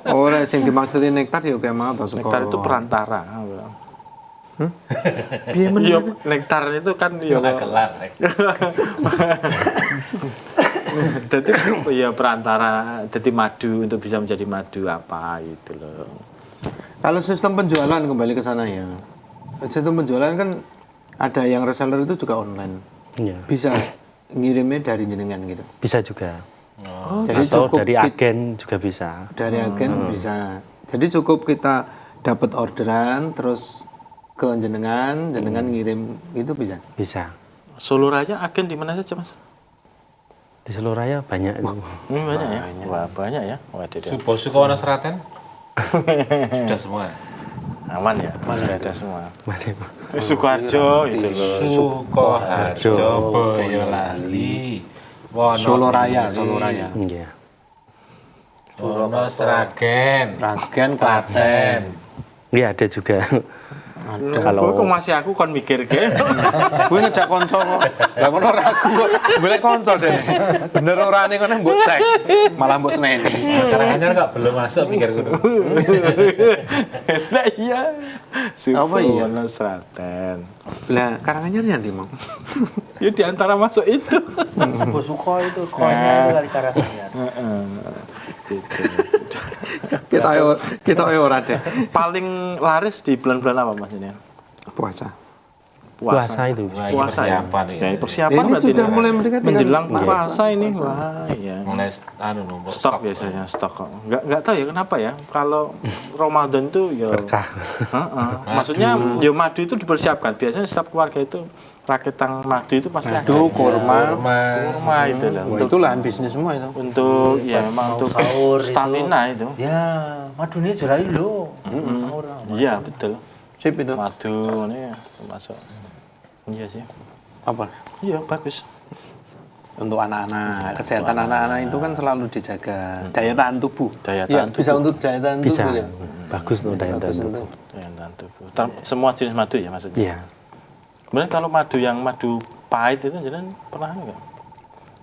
Ora sing dimaksudin nektar ya kayak mau atau Nektar itu perantara. piye men? Iya, nektar itu kan ya Nggak gelar. jadi ya perantara jadi madu untuk bisa menjadi madu apa gitu loh. Kalau sistem penjualan kembali ke sana ya. Sistem penjualan kan ada yang reseller itu juga online. Iya. Bisa ngirimnya dari jenengan gitu. Bisa juga. Jadi Atau cukup dari agen juga bisa. dari agen bisa. Jadi cukup kita dapat orderan terus ke jenengan ngirim itu bisa. Bisa. Solo Raya agen di mana saja mas? Di seluruh raya banyak. Banyak ya. Wah banyak ya. Waduh. Supo Sukowono Seraten sudah semua. Aman ya. Sudah ada semua. Mana? Sukoharjo itu loh. Sukoharjo, Boyolali, Solo Raya. Iya. Wono Sragen, Klaten. Iya ada juga. Ada. Kalau Kok masih aku kon mikir ke? Gue ngejak konco kok. Lah ngono ragu kok. Golek konco deh. Bener orane ngono mbok cek. Malah mbok seneni. Karanganyar kok belum masuk pikirku dulu. Nah iya. Apa iya? Sukowono Seraten. Lah Karanganyar nanti mau. Ya di antara masuk itu. Sebuah suko itu koinnya itu kali caranya. Kita ora deh. Paling laris di bulan-bulan apa mas ini? Puasa. puasa itu. Wah, ini Puasa ya. persiapan ya. Ya, persiapan Ini berarti sudah ini. mulai mendekati kan? menjelang Iya. puasa ini. Wah, iya. Mulai numpuk Stok biasanya stok kok. Nggak tahu ya kenapa ya. Kalau Ramadan itu ya Berkah. Heeh. Maksudnya ya madu itu dipersiapkan. Biasanya setiap keluarga itu raketang madu itu pasti ada. Madu, kurma. Kurma itu lah. Wah, itu lahan bisnis semua itu. Untuk ya memang Mau untuk sahur stamina itu. Ya, madu ini jual lo. Iya betul. Sip itu. Madu ini ya termasuk. Iya sih. Apa? Iya bagus. Untuk anak-anak, kesehatan anak-anak itu kan selalu dijaga. Daya tahan tubuh. Daya Ya, tahan bisa untuk daya tahan Bisa. tubuh ya. Bagus tuh daya tahan Bagus tubuh. untuk. Daya tahan tubuh. Semua jenis madu ya maksudnya. Iya. Kemudian kalau madu yang madu pahit itu jangan pernah enggak?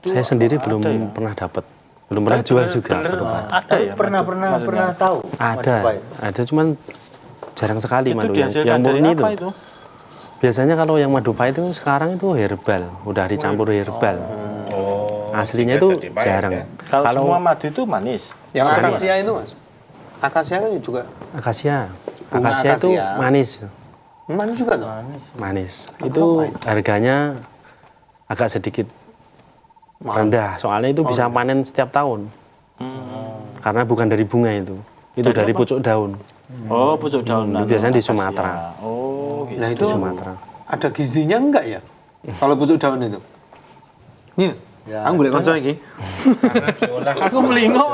Saya sendiri belum ada ya? pernah dapat. Belum pernah jual juga. Bener, belum. ada Tapi ya? pernah tahu. madu Ada. pahit. Ada cuman jarang sekali Itu madu dihasilkan yang dari murni apa itu. itu? Biasanya kalau yang madu pahit itu sekarang itu herbal, udah dicampur herbal. Aslinya itu jadi pahit jarang. ya? Kalau semua madu itu manis. Yang akasia itu mas, akasia kan juga Akasia. Bunga Akasia itu akasia. manis. mana juga tuh. Manis. Itu harganya agak sedikit rendah. Soalnya itu bisa panen setiap tahun. Karena bukan dari bunga itu. Itu dari pucuk daun. Oh, pucuk daun. Biasanya di akasia. Sumatera. Oh, gitu. Nah itu Di Sumatera. ada gizinya enggak ya? Kalau pucuk daun itu? Iya. Aku boleh konco iki. Karena diolah Aku melingok.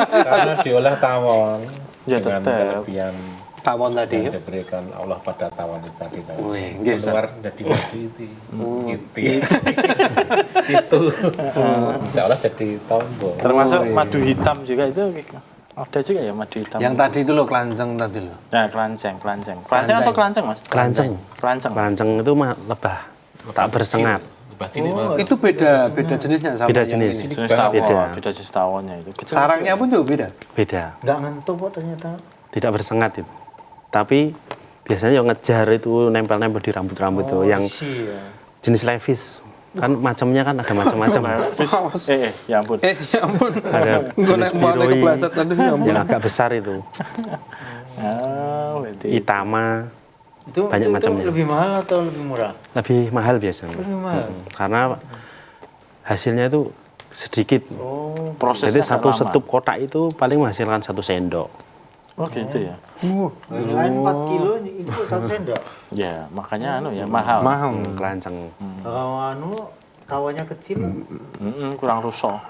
karena diolah tawon Ya, dengan tetep. kelebihan Tawon tadi. yang diberikan Allah pada tawon itu tadi. Wih, nggih, Ustaz. Keluar jadi madu itu. Itu. Insya Allah jadi tombol. Termasuk madu hitam juga itu ada juga ya madu hitam. Yang tadi itu loh kelanceng tadi loh. Nah, kelanceng. Kelanceng atau kelanceng, Mas? Kelanceng. Kelanceng. Kelanceng itu mah lebah. Tak bersengat. Itu beda jenisnya sama Beda yang jenis. ini. Jenis tawon, Beda. beda jenis tawonnya itu. Kecil. Sarangnya pun juga beda. Beda. Nggak ngentuk kok ternyata. Tidak bersengat itu. Tapi biasanya yang ngejar itu nempel-nempel di rambut-rambut itu yang Iya. jenis levis. Kan macamnya kan ada macam-macam. Ya ampun. Ya ampun. Ada Gue jenis nek mau biroi kepleset tadi ya ampun. yang agak besar itu. Ah, berarti. Itama Itu, Banyak itu macamnya. lebih mahal atau lebih murah? lebih mahal biasanya. Lebih mahal. Karena hasilnya itu sedikit. Oh, Prosesnya Jadi satu lama. setup kotak itu paling menghasilkan 1 sendok. Oh, gitu ya. yang lain 4 kilo itu 1 sendok. Ya, makanya anu ya mahal. Mahal. Kelanceng. Kalau anu tawanya kecil, Kurang rusuh.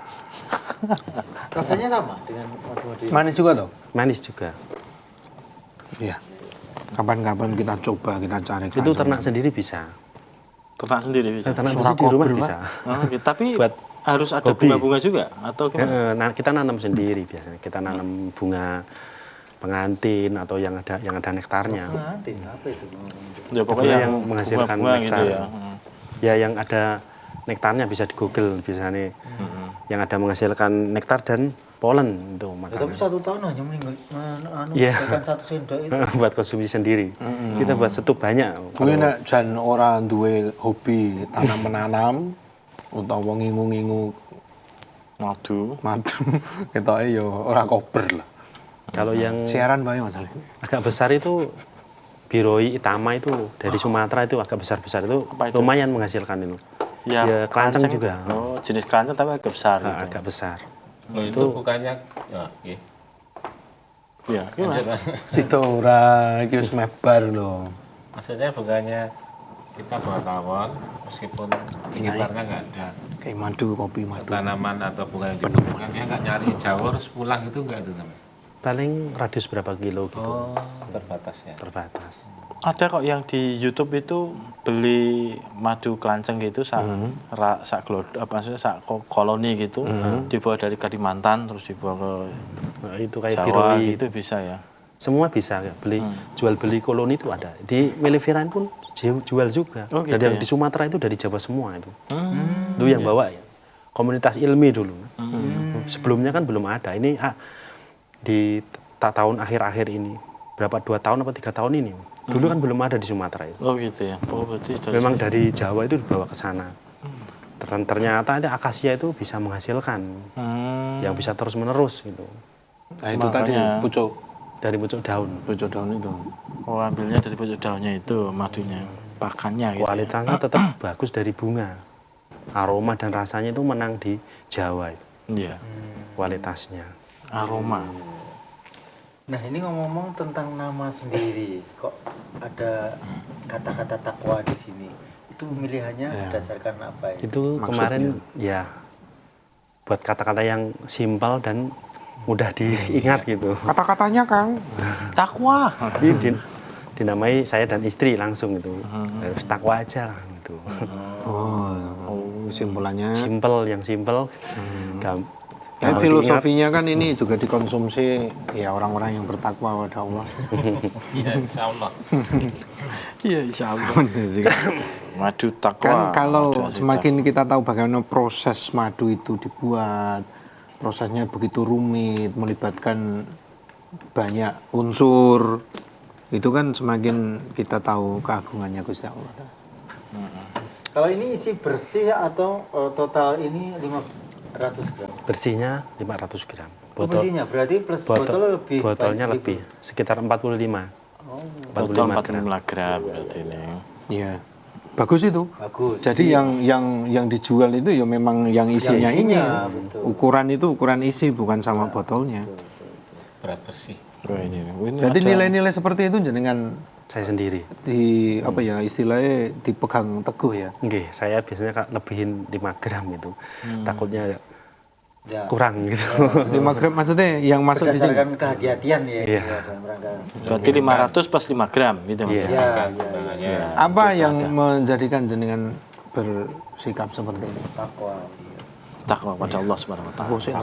Rasanya sama dengan madu-madu ini. Manis juga toh? Manis juga. Iya. Kapan-kapan kita coba, kita cari. Itu ternak sendiri bisa. Ternak sendiri bisa. Ternak Suara sendiri di rumah kober, Pak. bisa. Oh, gitu. Tapi Buat harus ada hobi. bunga-bunga juga atau gimana? Nah, kita nanam sendiri biasanya. Kita nanam bunga pengantin atau yang ada nektarnya. Nanti apa itu? Ya Pokoknya yang menghasilkan bunga-bunga nektar. gitu ya. Ya yang ada nektarnya bisa di Google biasanya. Yang ada menghasilkan nektar dan polen itu Ya, tapi makanan. 1 tahun hanya Iya. menghasilkan 1 sendok itu. Buat konsumsi sendiri. Kita buat setup banyak. Kuwi nek jan ora duwe hobi tanam menanam utawa ngingu-ngingu Madu. madu ketoke ya ora kober lah. Kalau yang Siaran bae Mas Ali. agak besar itu biroi itama itu dari Sumatera itu agak besar-besar itu lumayan menghasilkan itu. Ya, kelanceng juga. Oh, jenis kelanceng tapi agak besar gitu. Agak besar. Loh, itu bukannya ya, iya. Iya, Lanjut, gimana? Mas. Situ ora iki wis mebar lho. Maksudnya bukannya kita wartawan meskipun sekitarnya nggak ada Kayak madu, kopi madu. tanaman atau bunga yang dibutuhkan, ya nggak nyari jauh harus pulang itu nggak itu namanya. Paling radius berapa kilo gitu. Oh, terbatas ya. Terbatas. Ada kok yang di YouTube itu beli madu kelanceng gitu sak koloni gitu, dibawa dari Kalimantan terus dibawa ke Nah, itu kayak Jawa biroi gitu bisa ya. semua bisa ya. Jual beli koloni itu ada. Di Meliviran pun jual juga. Oh, gitu Dan yang ya? di Sumatera itu dari Jawa semua itu. Itu yang bawa ya. Komunitas ilmi dulu. Sebelumnya kan belum ada. Ini di tahun akhir-akhir ini berapa 2 tahun apa 3 tahun ini. Dulu kan belum ada di Sumatera itu. Oh gitu ya. Oh berarti Memang dari Jawa itu dibawa ke sana. Ternyata itu akasia itu bisa menghasilkan yang bisa terus menerus gitu. Nah, itu tadi Makanya- pucuk Dari pucuk daun. daun itu. Oh ambilnya dari pucuk daunnya itu madunya, pakannya gitu. Kualitasnya tetap bagus dari bunga. Aroma dan rasanya itu menang di Jawa itu. Iya. Kualitasnya. Aroma. Nah, ini ngomong-ngomong tentang nama sendiri, kok ada kata-kata takwa di sini. Itu pemilihannya berdasarkan apa ya? Itu kemarin ya buat kata-kata yang simpel dan mudah diingat gitu. Kata-katanya Kang. Takwa. Ini dinamai saya dan istri langsung itu. Harus takwa aja lah gitu. Oh, simpulannya. Yang simpel. Dan Ya, kalau filosofinya kan ini juga dikonsumsi ya orang-orang yang bertakwa pada Allah. Iya, insya Allah. Iya insya Allah. Jadi kan, Madu takwa. kan kalau madu asli semakin kita tahu bagaimana proses madu itu dibuat, prosesnya begitu rumit, melibatkan banyak unsur, itu kan semakin kita tahu keagungannya Gusti Allah. Kalau ini isi bersih atau total ini 500 gram? bersihnya 500 gram. Oh, bersihnya berarti plus botol lebih Botolnya baik lebih sekitar 45. Oh, botol 45 gram. 45 gram berarti ini. Iya. Bagus itu. bagus. Jadi yang dijual itu ya memang yang isinya, isinya, ini. betul. Ukuran itu ukuran isi bukan sama botolnya. Berat bersih. Oh, ini Jadi nilai-nilai seperti itu jenengan Saya sendiri. di apa ya istilahnya dipegang teguh ya. Nggih, saya biasanya lebihin 5 gram itu. Takutnya ya. kurang gitu. 5 gram maksudnya yang masuk di sini. Berdasarkan kehati-hatian ya, Iya. ya dalam rangka. berarti 500 plus 5 gram gitu Iya. maksudnya. Ya, Apa yang menjadikan jenengan bersikap seperti ini? takwa. Takwa pada Allah Subhanahu wa taala. Aku sih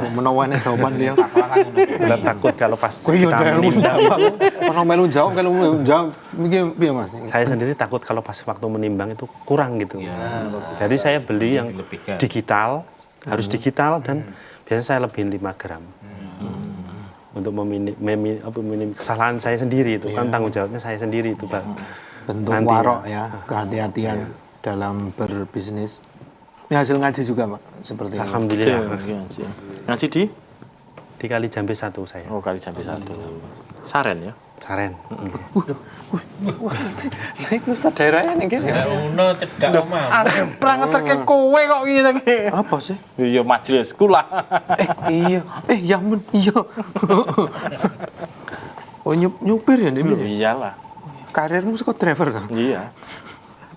menawarkan jawaban dia. Kita takut kalau pas Kowe yo kita melu menimbang. jawab. Ono melu jawab kalau melu jawab iki piye Mas? Saya sendiri takut kalau pas waktu menimbang itu kurang gitu. Jadi saya beli yang Dilebihkan. digital, harus digital dan biasanya saya lebihin 5 gram. Untuk meminim kesalahan saya sendiri itu kan tanggung jawabnya saya sendiri itu Pak. Bentuk Nanti warok ya, kehati-hatian dalam berbisnis. Ini hasil ngaji juga Pak, seperti ini. Alhamdulillah. Ngasih di? Di Kali Jambe 1 saya. Oh kali sampai 1. Saren ya? Saren. Naik Ustaz daerahnya ning kene. Ya uno cedak omah. Perang terke kowe kok gitu. Apa sih? Iya majelis kula. Iya. Ya ampun, iya. Oh nyupir ya ini. Iyalah. Karirmu suka driver kan? Iya.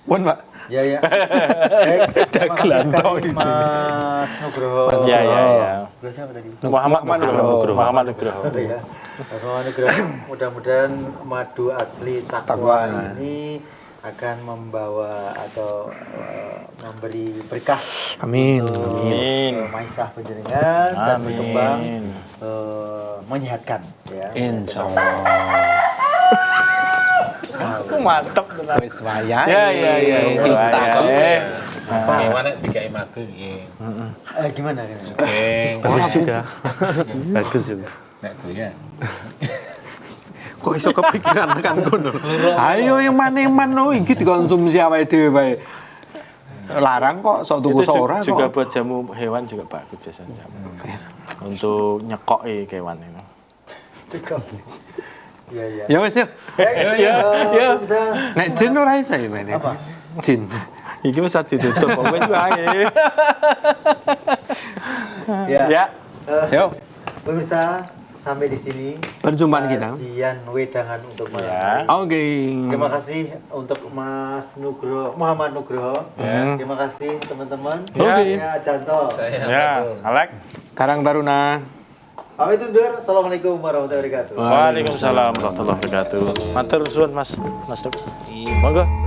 Pun Pak, Ya ya. Baik, terima kasih sekali Mas Nugroho. Ya. Nugroho siapa tadi? Muhammad Nugroho. Oh, ya. Mas Muhammad Nugroho. Mudah-mudahan madu asli takwa ini akan membawa atau memberi berkah Amin. Amin. maisah penjenengan dan Amin. berkembang menyehatkan ya. Insya Allah. Mantap. Wis wayah. Ya. Kita Gimana tiga madu iki. Gimana? Oke. Bagus juga. Bagus itu. Nek ya. Kok iso kepikiran tekan kono. Ayo yang mana no iki dikonsumsi awake dhewe bae. Larang kok sok tuku Itu seorang juga kok. buat jamu hewan juga bagus biasanya. Untuk nyekok hewan ini. Cukup. Ya ya. Ya wis ya. Ya. Bisa. Nek jin ora iso ya Mas. Apa? Jin. Iki wis ditutup kok wis wae. Ya. Yo, Pemirsa, sampai di sini perjumpaan kita. kajian wedangan untuk malam Ya. hari. Oke. Terima kasih untuk Mas Nugroho, Muhammad Nugroho. Terima kasih teman-teman. Oke. Ya, Janto. Ya, Alek. Karang Taruna. Pamit undur. Assalamualaikum warahmatullahi wabarakatuh. Waalaikumsalam warahmatullahi wabarakatuh. Matur suwun Mas Dok. Monggo.